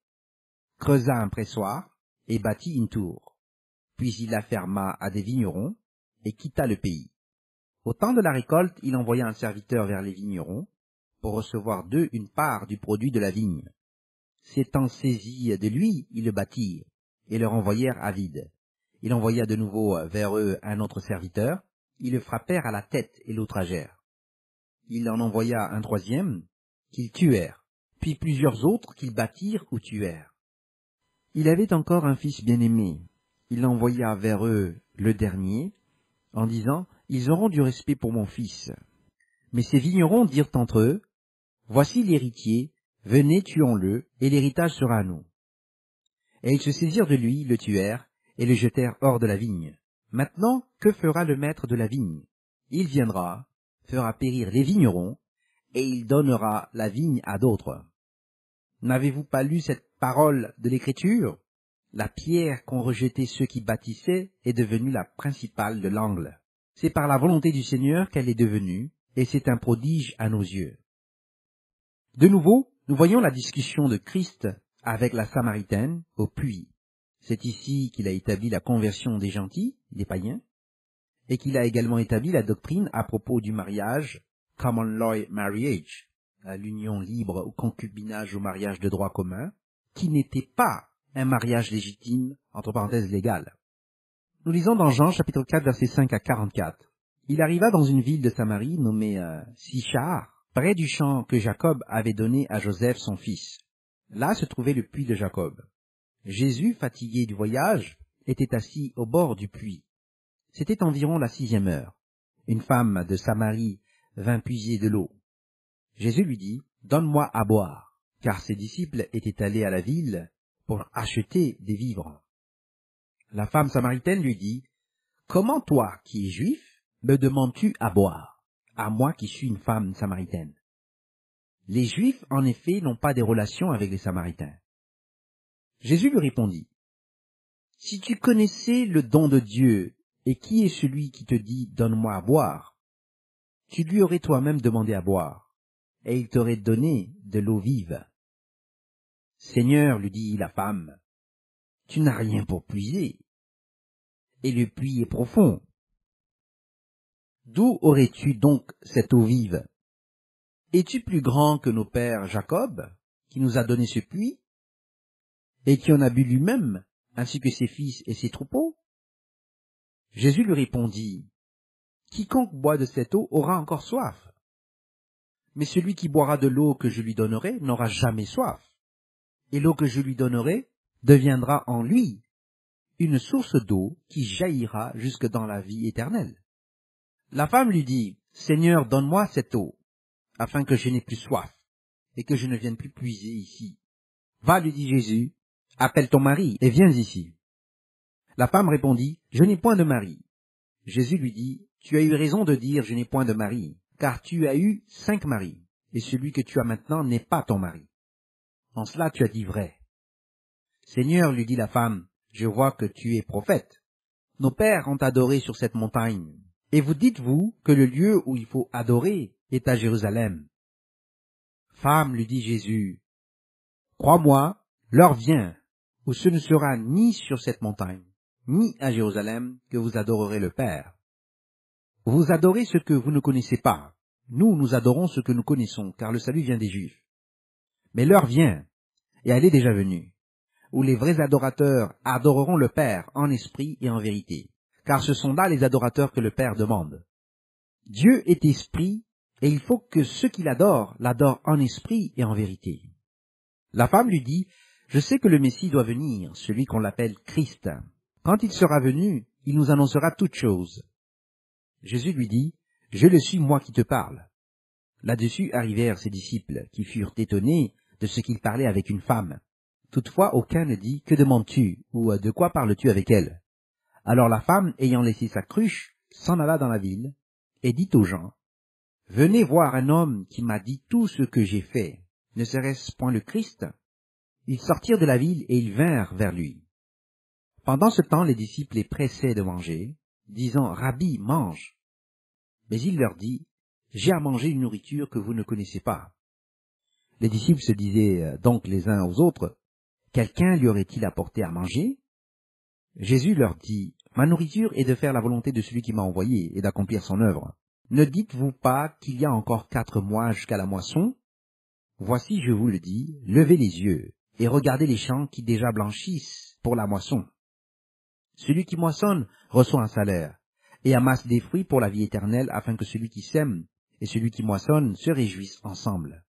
creusa un pressoir et bâtit une tour. Puis il la ferma à des vignerons et quitta le pays. Au temps de la récolte, il envoya un serviteur vers les vignerons pour recevoir d'eux une part du produit de la vigne. S'étant saisis de lui, ils le battirent et le renvoyèrent à vide. Il envoya de nouveau vers eux un autre serviteur. Ils le frappèrent à la tête et l'outragèrent. Il en envoya un troisième qu'ils tuèrent, puis plusieurs autres qu'ils battirent ou tuèrent. Il avait encore un fils bien-aimé. Il envoya vers eux le dernier, en disant « Ils auront du respect pour mon fils. » Mais ces vignerons dirent entre eux « Voici l'héritier, venez, tuons-le, et l'héritage sera à nous. » Et ils se saisirent de lui, le tuèrent, et le jetèrent hors de la vigne. Maintenant, que fera le maître de la vigne? Il viendra, fera périr les vignerons, et il donnera la vigne à d'autres. N'avez-vous pas lu cette parole de l'Écriture? La pierre qu'ont rejetée ceux qui bâtissaient est devenue la principale de l'angle. C'est par la volonté du Seigneur qu'elle est devenue, et c'est un prodige à nos yeux. De nouveau, nous voyons la discussion de Christ avec la Samaritaine au puits. C'est ici qu'il a établi la conversion des gentils, des païens, et qu'il a également établi la doctrine à propos du mariage, common law marriage, l'union libre au concubinage au mariage de droit commun, qui n'était pas un mariage légitime, entre parenthèses légal. Nous lisons dans Jean chapitre 4 versets 5 à 44. Il arriva dans une ville de Samarie nommée Sichar, près du champ que Jacob avait donné à Joseph son fils. Là se trouvait le puits de Jacob. Jésus, fatigué du voyage, était assis au bord du puits. C'était environ la 6e heure. Une femme de Samarie vint puiser de l'eau. Jésus lui dit, « Donne-moi à boire », car ses disciples étaient allés à la ville pour acheter des vivres. La femme samaritaine lui dit, « Comment toi, qui es juif, me demandes-tu à boire, à moi qui suis une femme samaritaine ?» Les Juifs, en effet, n'ont pas des relations avec les Samaritains. Jésus lui répondit, « Si tu connaissais le don de Dieu et qui est celui qui te dit « Donne-moi à boire », tu lui aurais toi-même demandé à boire, et il t'aurait donné de l'eau vive. « Seigneur, lui dit la femme, tu n'as rien pour puiser, et le puits est profond. D'où aurais-tu donc cette eau vive? Es-tu plus grand que nos pères Jacob, qui nous a donné ce puits, et qui en a bu lui-même, ainsi que ses fils et ses troupeaux? » Jésus lui répondit, « Quiconque boit de cette eau aura encore soif. Mais celui qui boira de l'eau que je lui donnerai n'aura jamais soif. Et l'eau que je lui donnerai deviendra en lui une source d'eau qui jaillira jusque dans la vie éternelle. » La femme lui dit, « Seigneur, donne-moi cette eau, afin que je n'ai plus soif, et que je ne vienne plus puiser ici. » « Va, lui dit Jésus, appelle ton mari et viens ici. » La femme répondit, « Je n'ai point de mari. » Jésus lui dit, « Tu as eu raison de dire, je n'ai point de mari, car tu as eu 5 maris, et celui que tu as maintenant n'est pas ton mari. En cela tu as dit vrai. » « Seigneur, lui dit la femme, je vois que tu es prophète. Nos pères ont adoré sur cette montagne, et vous dites-vous que le lieu où il faut adorer est à Jérusalem. Femme, lui dit Jésus, crois-moi, l'heure vient où ce ne sera ni sur cette montagne, ni à Jérusalem que vous adorerez le Père. Vous adorez ce que vous ne connaissez pas. Nous adorons ce que nous connaissons, car le salut vient des Juifs. Mais l'heure vient, et elle est déjà venue, où les vrais adorateurs adoreront le Père en esprit et en vérité, car ce sont là les adorateurs que le Père demande. Dieu est esprit, et il faut que ceux qui l'adorent en esprit et en vérité. La femme lui dit, « Je sais que le Messie doit venir, celui qu'on l'appelle Christ. Quand il sera venu, il nous annoncera toutes choses. » Jésus lui dit, « Je le suis moi qui te parle. » Là-dessus arrivèrent ses disciples, qui furent étonnés de ce qu'il parlait avec une femme. Toutefois, aucun ne dit « Que demandes-tu » ou « De quoi parles-tu avec elle ?» Alors la femme, ayant laissé sa cruche, s'en alla dans la ville, et dit aux gens « Venez voir un homme qui m'a dit tout ce que j'ai fait. Ne serait-ce point le Christ ?» Ils sortirent de la ville et ils vinrent vers lui. Pendant ce temps, les disciples les pressaient de manger, disant « Rabbi, mange !» Mais il leur dit « J'ai à manger une nourriture que vous ne connaissez pas. » Les disciples se disaient donc les uns aux autres « Quelqu'un lui aurait-il apporté à manger ?» Jésus leur dit « Ma nourriture est de faire la volonté de celui qui m'a envoyé et d'accomplir son œuvre. Ne dites-vous pas qu'il y a encore 4 mois jusqu'à la moisson? Voici, je vous le dis, levez les yeux et regardez les champs qui déjà blanchissent pour la moisson. Celui qui moissonne reçoit un salaire et amasse des fruits pour la vie éternelle afin que celui qui sème et celui qui moissonne se réjouissent ensemble.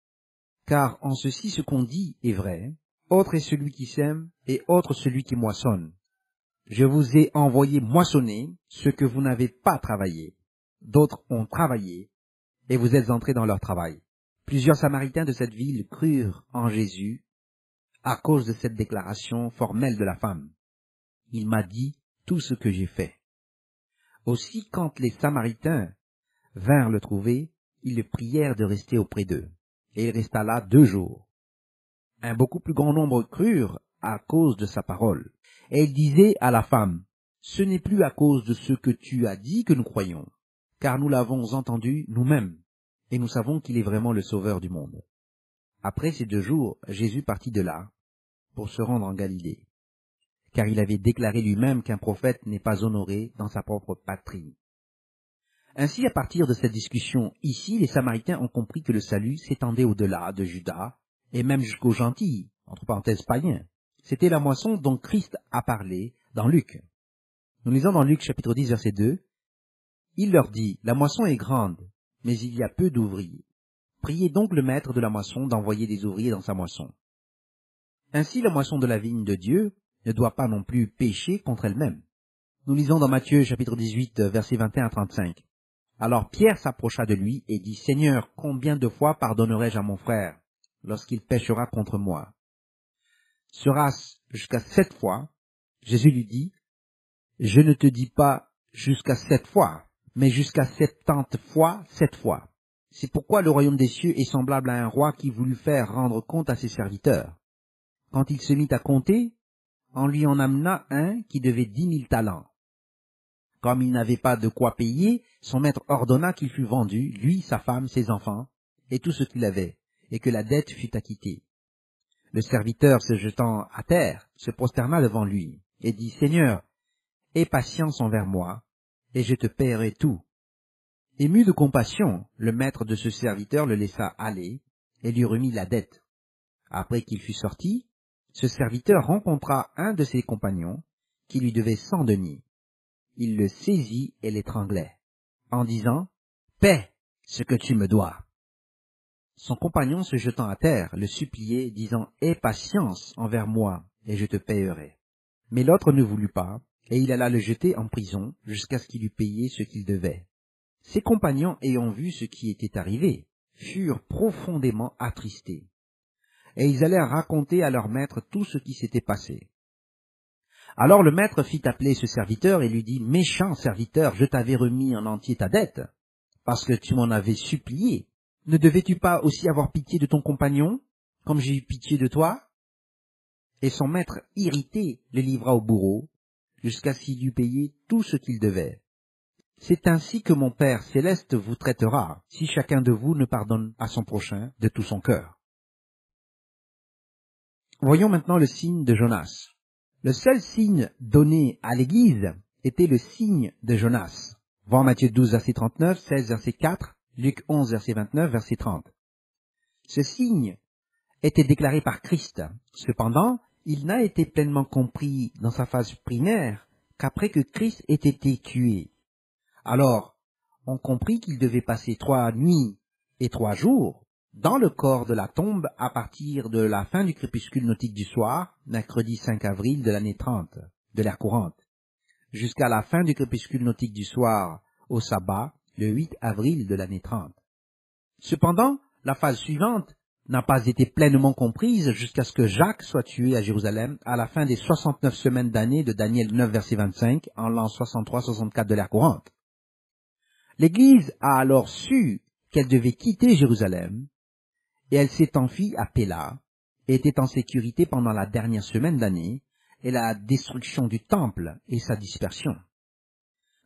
Car en ceci ce qu'on dit est vrai, autre est celui qui sème et autre celui qui moissonne. Je vous ai envoyé moissonner ce que vous n'avez pas travaillé. D'autres ont travaillé et vous êtes entrés dans leur travail. Plusieurs Samaritains de cette ville crurent en Jésus à cause de cette déclaration formelle de la femme. Il m'a dit tout ce que j'ai fait. Aussi, quand les Samaritains vinrent le trouver, ils le prièrent de rester auprès d'eux. Et il resta là 2 jours. Un beaucoup plus grand nombre crurent à cause de sa parole. Et il disait à la femme, « Ce n'est plus à cause de ce que tu as dit que nous croyons, car nous l'avons entendu nous-mêmes, et nous savons qu'il est vraiment le Sauveur du monde. » Après ces 2 jours, Jésus partit de là pour se rendre en Galilée, car il avait déclaré lui-même qu'un prophète n'est pas honoré dans sa propre patrie. Ainsi, à partir de cette discussion ici, les Samaritains ont compris que le salut s'étendait au-delà de Juda, et même jusqu'aux gentils, entre parenthèses païens. C'était la moisson dont Christ a parlé dans Luc. Nous lisons dans Luc chapitre 10, verset 2, « Il leur dit, la moisson est grande, mais il y a peu d'ouvriers. Priez donc le maître de la moisson d'envoyer des ouvriers dans sa moisson. » Ainsi, la moisson de la vigne de Dieu ne doit pas non plus pécher contre elle-même. Nous lisons dans Matthieu chapitre 18, verset 21 à 35. Alors Pierre s'approcha de lui et dit, « Seigneur, combien de fois pardonnerai-je à mon frère lorsqu'il péchera contre moi? Sera-ce jusqu'à 7 fois? » Jésus lui dit, « Je ne te dis pas jusqu'à 7 fois, mais jusqu'à 70 fois 7 fois. C'est pourquoi le royaume des cieux est semblable à un roi qui voulut faire rendre compte à ses serviteurs. Quand il se mit à compter, on lui en amena un qui devait 10 000 talents. Comme il n'avait pas de quoi payer, son maître ordonna qu'il fût vendu, lui, sa femme, ses enfants, et tout ce qu'il avait, et que la dette fût acquittée. Le serviteur, se jetant à terre, se prosterna devant lui, et dit, « Seigneur, aie patience envers moi, et je te paierai tout. » Ému de compassion, le maître de ce serviteur le laissa aller, et lui remit la dette. Après qu'il fut sorti, ce serviteur rencontra un de ses compagnons, qui lui devait 100 deniers. Il le saisit et l'étranglait, en disant « Paie ce que tu me dois. » Son compagnon, se jetant à terre, le suppliait, disant « Aie patience envers moi, et je te paierai. » Mais l'autre ne voulut pas, et il alla le jeter en prison jusqu'à ce qu'il eût payé ce qu'il devait. Ses compagnons, ayant vu ce qui était arrivé, furent profondément attristés, et ils allèrent raconter à leur maître tout ce qui s'était passé. Alors le maître fit appeler ce serviteur et lui dit, « Méchant serviteur, je t'avais remis en entier ta dette, parce que tu m'en avais supplié. Ne devais-tu pas aussi avoir pitié de ton compagnon, comme j'ai eu pitié de toi ?» Et son maître, irrité, le livra au bourreau, jusqu'à ce qu'il eût payé tout ce qu'il devait. C'est ainsi que mon Père céleste vous traitera, si chacun de vous ne pardonne à son prochain de tout son cœur. Voyons maintenant le signe de Jonas. Le seul signe donné à l'Église était le signe de Jonas. Voir Matthieu 12, verset 39, 16, verset 4, Luc 11, verset 29, verset 30. Ce signe était déclaré par Christ. Cependant, il n'a été pleinement compris dans sa phase primaire qu'après que Christ ait été tué. Alors, on comprit qu'il devait passer 3 nuits et 3 jours dans le corps de la tombe à partir de la fin du crépuscule nautique du soir, mercredi 5 avril de l'année 30 de l'ère courante, jusqu'à la fin du crépuscule nautique du soir au sabbat, le 8 avril de l'année 30. Cependant, la phase suivante n'a pas été pleinement comprise jusqu'à ce que Jacques soit tué à Jérusalem à la fin des 69 semaines d'année de Daniel 9, verset 25, en l'an 63-64 de l'ère courante. L'Église a alors su qu'elle devait quitter Jérusalem, et elle s'est enfuie à Péla, et était en sécurité pendant la dernière semaine d'année, et la destruction du temple et sa dispersion.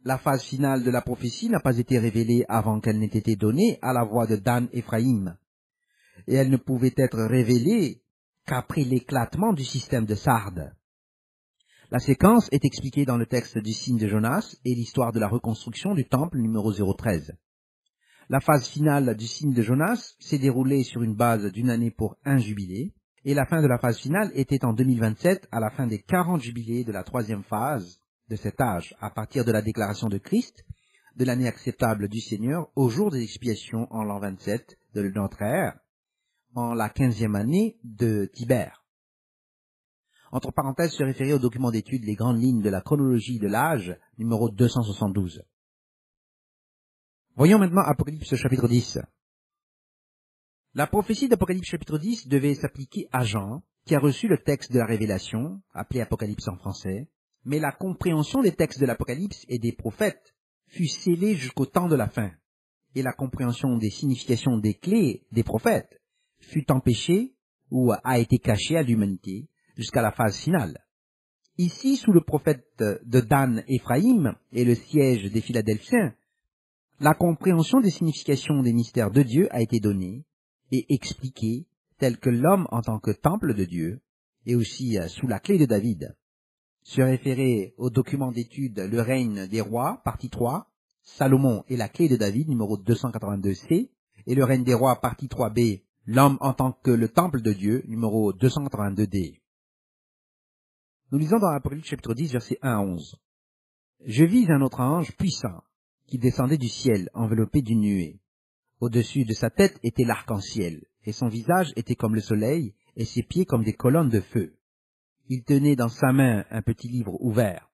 La phase finale de la prophétie n'a pas été révélée avant qu'elle n'ait été donnée à la voix de Dan Ephraïm, et elle ne pouvait être révélée qu'après l'éclatement du système de Sardes. La séquence est expliquée dans le texte du signe de Jonas et l'histoire de la reconstruction du temple numéro 013. La phase finale du signe de Jonas s'est déroulée sur une base d'une année pour un jubilé, et la fin de la phase finale était en 2027 à la fin des 40 jubilés de la troisième phase de cet âge, à partir de la déclaration de Christ, de l'année acceptable du Seigneur, au jour des expiations en l'an 27 de notre ère, en la 15e année de Tibère. Entre parenthèses, se référer au document d'étude Les grandes lignes de la chronologie de l'âge, numéro 272. Voyons maintenant Apocalypse chapitre 10. La prophétie d'Apocalypse chapitre 10 devait s'appliquer à Jean, qui a reçu le texte de la Révélation, appelé Apocalypse en français, mais la compréhension des textes de l'Apocalypse et des prophètes fut scellée jusqu'au temps de la fin, et la compréhension des significations des clés des prophètes fut empêchée ou a été cachée à l'humanité jusqu'à la phase finale. Ici, sous le prophète de Dan Ephraïm et le siège des Philadelphiens, la compréhension des significations des mystères de Dieu a été donnée et expliquée telle que l'homme en tant que temple de Dieu, et aussi sous la clé de David. Se référer au document d'étude Le règne des rois, partie 3, Salomon et la clé de David, numéro 282C, et Le règne des rois, partie 3B, L'homme en tant que le temple de Dieu, numéro 282D. Nous lisons dans Apocalypse chapitre 10, versets 1 à 11. Je vis un autre ange puissant qui descendait du ciel, enveloppé d'une nuée. Au-dessus de sa tête était l'arc-en-ciel, et son visage était comme le soleil, et ses pieds comme des colonnes de feu. Il tenait dans sa main un petit livre ouvert.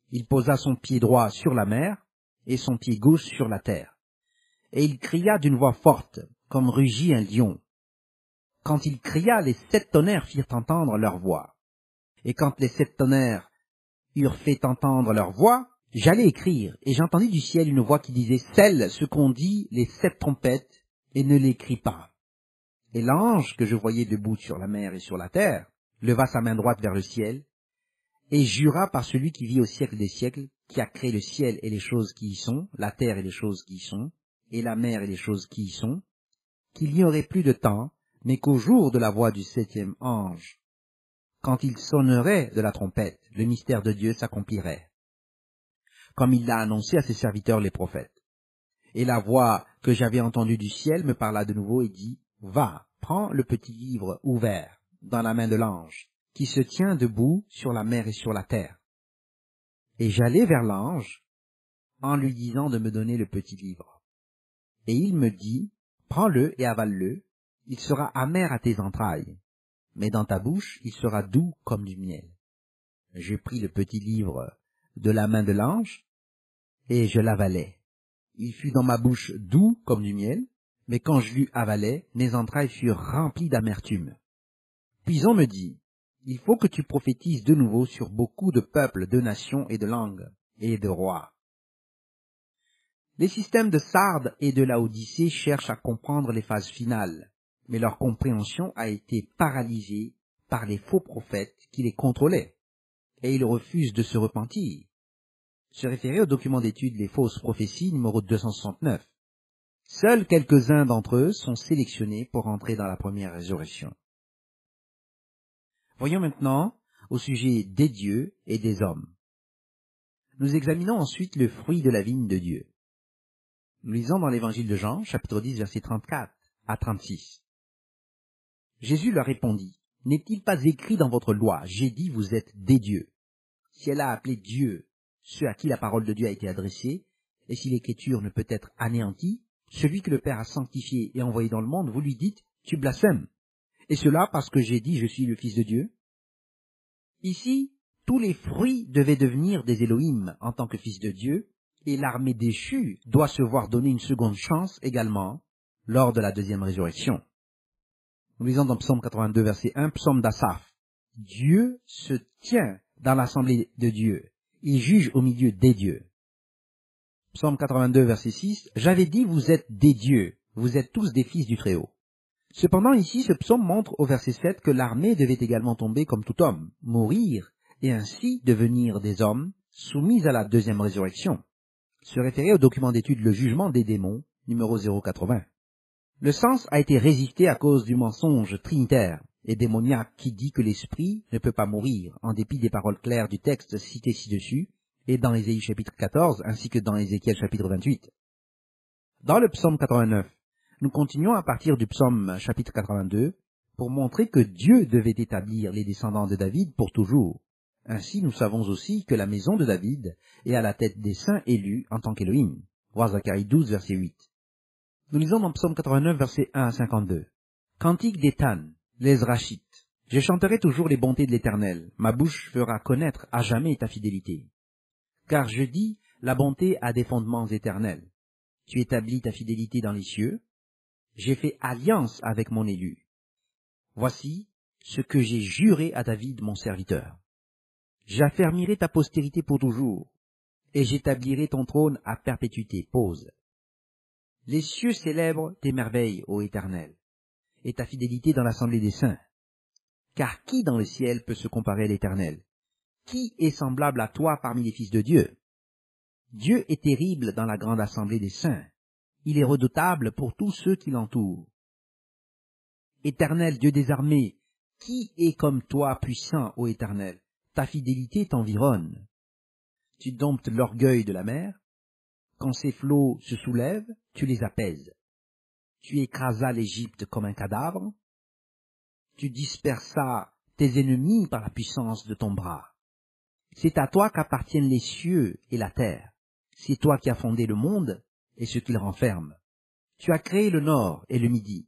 Il posa son pied droit sur la mer, et son pied gauche sur la terre. Et il cria d'une voix forte, comme rugit un lion. Quand il cria, les 7 tonnerres firent entendre leur voix. Et quand les 7 tonnerres eurent fait entendre leur voix, j'allais écrire, et j'entendis du ciel une voix qui disait « Scelle ce qu'ont dit les 7 trompettes, et ne l'écris pas. » Et l'ange que je voyais debout sur la mer et sur la terre leva sa main droite vers le ciel, et jura par celui qui vit au siècle des siècles, qui a créé le ciel et les choses qui y sont, la terre et les choses qui y sont, et la mer et les choses qui y sont, qu'il n'y aurait plus de temps, mais qu'au jour de la voix du 7e ange, quand il sonnerait de la trompette, le mystère de Dieu s'accomplirait, comme il l'a annoncé à ses serviteurs les prophètes. Et la voix que j'avais entendue du ciel me parla de nouveau et dit, « Va, prends le petit livre ouvert dans la main de l'ange, qui se tient debout sur la mer et sur la terre. » Et j'allai vers l'ange, en lui disant de me donner le petit livre. Et il me dit, « Prends-le et avale-le, il sera amer à tes entrailles, mais dans ta bouche il sera doux comme du miel. » Je pris le petit livre de la main de l'ange, et je l'avalai. Il fut dans ma bouche doux comme du miel, mais quand je l'eus avalé, mes entrailles furent remplies d'amertume. Puis on me dit, il faut que tu prophétises de nouveau sur beaucoup de peuples, de nations et de langues, et de rois. Les systèmes de Sardes et de Laodicée cherchent à comprendre les phases finales, mais leur compréhension a été paralysée par les faux prophètes qui les contrôlaient, et ils refusent de se repentir. Se référer au document d'étude Les fausses prophéties, numéro 269. Seuls quelques-uns d'entre eux sont sélectionnés pour entrer dans la première résurrection. Voyons maintenant au sujet des dieux et des hommes. Nous examinons ensuite le fruit de la vigne de Dieu. Nous lisons dans l'évangile de Jean, chapitre 10, versets 34 à 36. Jésus leur répondit, « N'est-il pas écrit dans votre loi, j'ai dit vous êtes des dieux. Si elle a appelé Dieu ceux à qui la parole de Dieu a été adressée, et si l'écriture ne peut être anéantie, celui que le Père a sanctifié et envoyé dans le monde, vous lui dites, tu blasphèmes. Et cela parce que j'ai dit, je suis le Fils de Dieu. » Ici, tous les fruits devaient devenir des Élohim en tant que fils de Dieu, et l'armée déchue doit se voir donner une seconde chance également, lors de la deuxième résurrection. Nous lisons dans Psaume 82, verset 1, Psaume d'Asaph. Dieu se tient dans l'assemblée de Dieu. Il juge au milieu des dieux. Psaume 82, verset 6. J'avais dit, vous êtes des dieux. Vous êtes tous des fils du Très-Haut. Cependant, ici, ce psaume montre au verset 7 que l'armée devait également tomber comme tout homme, mourir, et ainsi devenir des hommes soumis à la deuxième résurrection. Se référer au document d'étude Le Jugement des démons, numéro 080. Le sens a été résisté à cause du mensonge trinitaire et démoniaque qui dit que l'esprit ne peut pas mourir, en dépit des paroles claires du texte cité ci-dessus, et dans Ésaïe chapitre 14, ainsi que dans Ézéchiel chapitre 28. Dans le psaume 89, nous continuons à partir du psaume chapitre 82 pour montrer que Dieu devait établir les descendants de David pour toujours. Ainsi, nous savons aussi que la maison de David est à la tête des saints élus en tant qu'Élohim. Voir Zacharie 12, verset 8. Nous lisons dans Psaume 89, versets 1 à 52. Cantique d'Étan, l'Ezrachite. Je chanterai toujours les bontés de l'Éternel. Ma bouche fera connaître à jamais ta fidélité. Car je dis, la bonté a des fondements éternels. Tu établis ta fidélité dans les cieux. J'ai fait alliance avec mon élu. Voici ce que j'ai juré à David, mon serviteur. J'affermirai ta postérité pour toujours, et j'établirai ton trône à perpétuité. Pause. Les cieux célèbrent tes merveilles, ô Éternel, et ta fidélité dans l'assemblée des saints. Car qui dans le ciel peut se comparer à l'Éternel? Qui est semblable à toi parmi les fils de Dieu? Dieu est terrible dans la grande assemblée des saints. Il est redoutable pour tous ceux qui l'entourent. Éternel Dieu des armées, qui est comme toi puissant, ô Éternel? Ta fidélité t'environne. Tu domptes l'orgueil de la mer. Quand ses flots se soulèvent, tu les apaises. Tu écrasas l'Égypte comme un cadavre. Tu dispersas tes ennemis par la puissance de ton bras. C'est à toi qu'appartiennent les cieux et la terre. C'est toi qui as fondé le monde et ce qu'il renferme. Tu as créé le nord et le midi.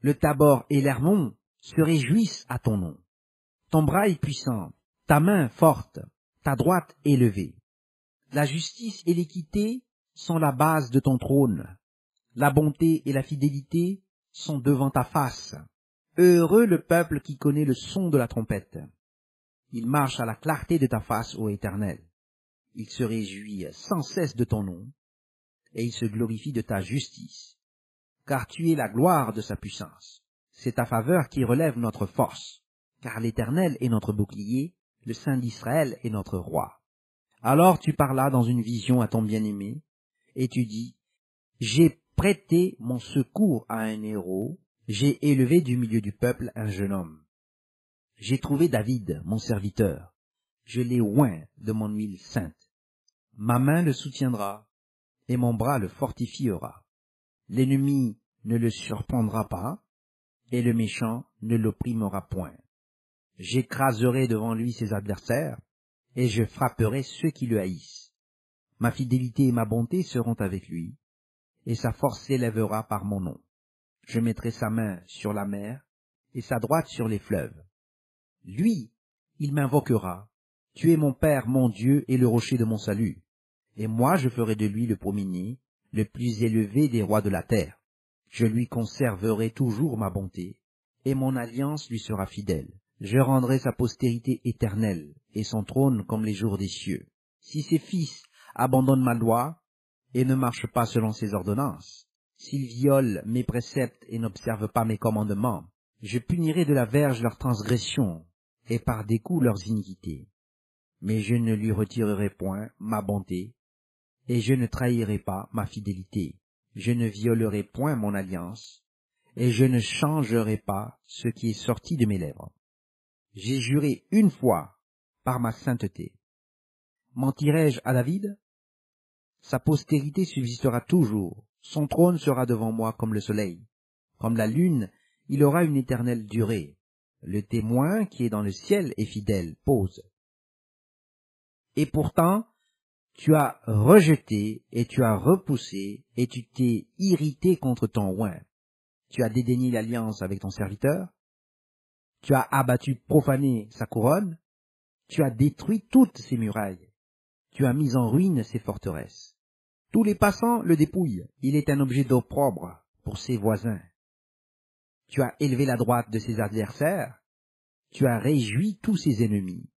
Le Tabor et l'Hermon se réjouissent à ton nom. Ton bras est puissant, ta main forte, ta droite élevée. La justice et l'équité sont la base de ton trône. La bonté et la fidélité sont devant ta face. Heureux le peuple qui connaît le son de la trompette. Il marche à la clarté de ta face, ô Éternel. Il se réjouit sans cesse de ton nom, et il se glorifie de ta justice, car tu es la gloire de sa puissance. C'est ta faveur qui relève notre force, car l'Éternel est notre bouclier, le Saint d'Israël est notre roi. Alors tu parlas dans une vision à ton bien-aimé, et tu dis, j'ai prêté mon secours à un héros, j'ai élevé du milieu du peuple un jeune homme. J'ai trouvé David, mon serviteur, je l'ai oint de mon huile sainte. Ma main le soutiendra, et mon bras le fortifiera. L'ennemi ne le surprendra pas, et le méchant ne l'opprimera point. J'écraserai devant lui ses adversaires, et je frapperai ceux qui le haïssent. Ma fidélité et ma bonté seront avec lui, et sa force s'élèvera par mon nom. Je mettrai sa main sur la mer, et sa droite sur les fleuves. Lui, il m'invoquera. Tu es mon Père, mon Dieu, et le rocher de mon salut. Et moi je ferai de lui le premier-né, le plus élevé des rois de la terre. Je lui conserverai toujours ma bonté, et mon alliance lui sera fidèle. Je rendrai sa postérité éternelle, et son trône comme les jours des cieux. Si ses fils abandonnent ma loi, et ne marchent pas selon ses ordonnances, s'ils violent mes préceptes et n'observent pas mes commandements, je punirai de la verge leurs transgressions, et par des coups leurs iniquités. Mais je ne lui retirerai point ma bonté, et je ne trahirai pas ma fidélité. Je ne violerai point mon alliance, et je ne changerai pas ce qui est sorti de mes lèvres. J'ai juré une fois par ma sainteté. Mentirai-je à David? Sa postérité subsistera toujours, son trône sera devant moi comme le soleil. Comme la lune, il aura une éternelle durée. Le témoin qui est dans le ciel est fidèle. Pause. Et pourtant, tu as rejeté et tu as repoussé et tu t'es irrité contre ton oint. Tu as dédaigné l'alliance avec ton serviteur. Tu as abattu, profané sa couronne. Tu as détruit toutes ses murailles. Tu as mis en ruine ses forteresses. Tous les passants le dépouillent. Il est un objet d'opprobre pour ses voisins. Tu as élevé la droite de ses adversaires, tu as réjoui tous ses ennemis.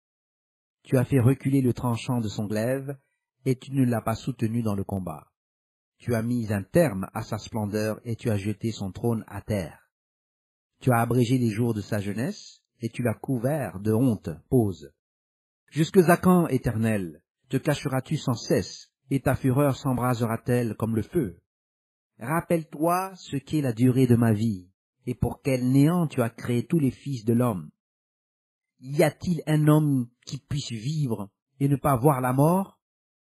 Tu as fait reculer le tranchant de son glaive, et tu ne l'as pas soutenu dans le combat. Tu as mis un terme à sa splendeur, et tu as jeté son trône à terre. Tu as abrégé les jours de sa jeunesse, et tu l'as couvert de honte. Pause. Jusque à quand, Éternel, te cacheras-tu sans cesse, et ta fureur s'embrasera-t-elle comme le feu? Rappelle-toi ce qu'est la durée de ma vie, et pour quel néant tu as créé tous les fils de l'homme. Y a-t-il un homme qui puisse vivre et ne pas voir la mort,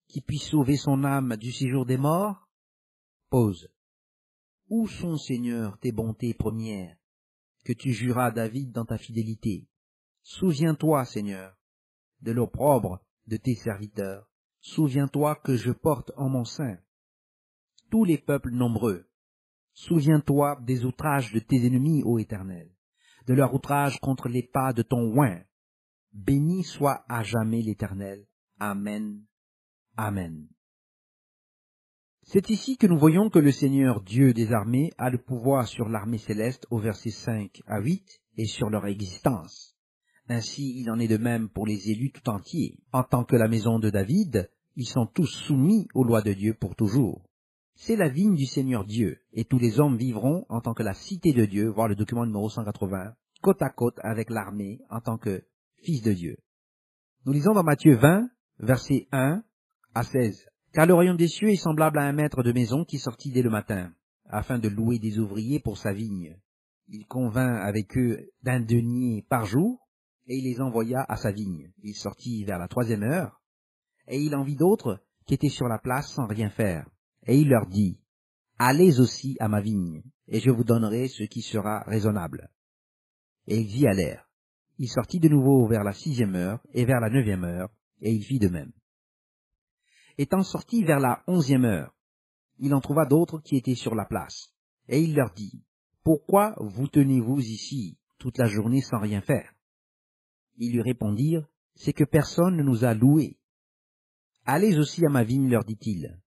qui puisse sauver son âme du séjour des morts? Pause. Où sont, Seigneur, tes bontés premières, que tu juras à David dans ta fidélité? Souviens-toi, Seigneur, de l'opprobre de tes serviteurs. Souviens-toi que je porte en mon sein tous les peuples nombreux. Souviens-toi des outrages de tes ennemis, ô Éternel, de leur outrage contre les pas de ton oint. Béni soit à jamais l'Éternel. Amen. Amen. C'est ici que nous voyons que le Seigneur Dieu des armées a le pouvoir sur l'armée céleste au verset 5 à 8 et sur leur existence. Ainsi, il en est de même pour les élus tout entiers. En tant que la maison de David, ils sont tous soumis aux lois de Dieu pour toujours. C'est la vigne du Seigneur Dieu, et tous les hommes vivront en tant que la cité de Dieu, voir le document numéro 180, côte à côte avec l'armée en tant que fils de Dieu. Nous lisons dans Matthieu 20, versets 1 à 16. Car le royaume des cieux est semblable à un maître de maison qui sortit dès le matin, afin de louer des ouvriers pour sa vigne. Il convint avec eux d'un denier par jour, et il les envoya à sa vigne. Il sortit vers la 3e heure, et il en vit d'autres qui étaient sur la place sans rien faire. Et il leur dit, allez aussi à ma vigne, et je vous donnerai ce qui sera raisonnable. Et ils y allèrent. Il sortit de nouveau vers la 6e heure, et vers la 9e heure, et il fit de même. Étant sorti vers la 11e heure, il en trouva d'autres qui étaient sur la place. Et il leur dit, pourquoi vous tenez-vous ici toute la journée sans rien faire? Ils lui répondirent, c'est que personne ne nous a loués. Allez aussi à ma vigne, leur dit-il.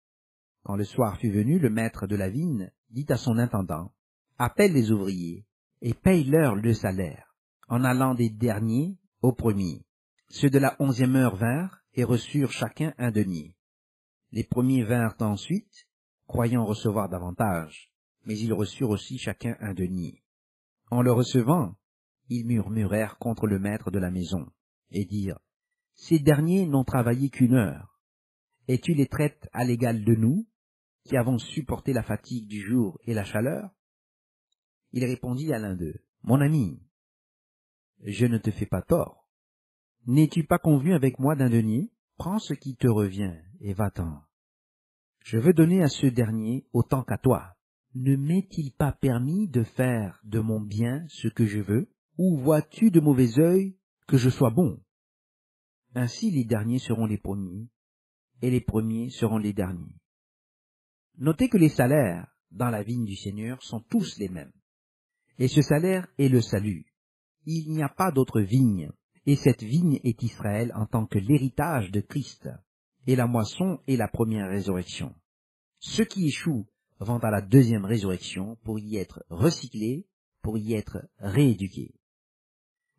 Quand le soir fut venu, le maître de la vigne dit à son intendant, appelle les ouvriers et paye-leur le salaire, en allant des derniers aux premiers. Ceux de la 11e heure vinrent et reçurent chacun un denier. Les premiers vinrent ensuite, croyant recevoir davantage, mais ils reçurent aussi chacun un denier. En le recevant, ils murmurèrent contre le maître de la maison, et dirent, ces derniers n'ont travaillé qu'1 heure, et tu les traites à l'égal de nous, qui avons supporté la fatigue du jour et la chaleur? Il répondit à l'un d'eux, mon ami, je ne te fais pas tort. N'es-tu pas convenu avec moi d'un denier? Prends ce qui te revient et va-t'en. Je veux donner à ce dernier autant qu'à toi. Ne m'est-il pas permis de faire de mon bien ce que je veux? Ou vois-tu de mauvais œil que je sois bon? Ainsi les derniers seront les premiers, et les premiers seront les derniers. Notez que les salaires dans la vigne du Seigneur sont tous les mêmes. Et ce salaire est le salut. Il n'y a pas d'autre vigne, et cette vigne est Israël en tant que l'héritage de Christ, et la moisson est la première résurrection. Ceux qui échouent vont à la 2e résurrection pour y être recyclés, pour y être rééduqués.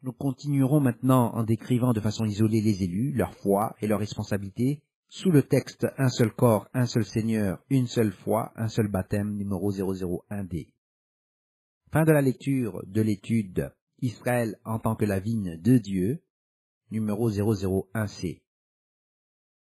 Nous continuerons maintenant en décrivant de façon isolée les élus, leur foi et leur responsabilité, sous le texte « Un seul corps, un seul Seigneur, une seule foi, un seul baptême » numéro 001D. Fin de la lecture de l'étude « Israël en tant que la vigne de Dieu » numéro 001C.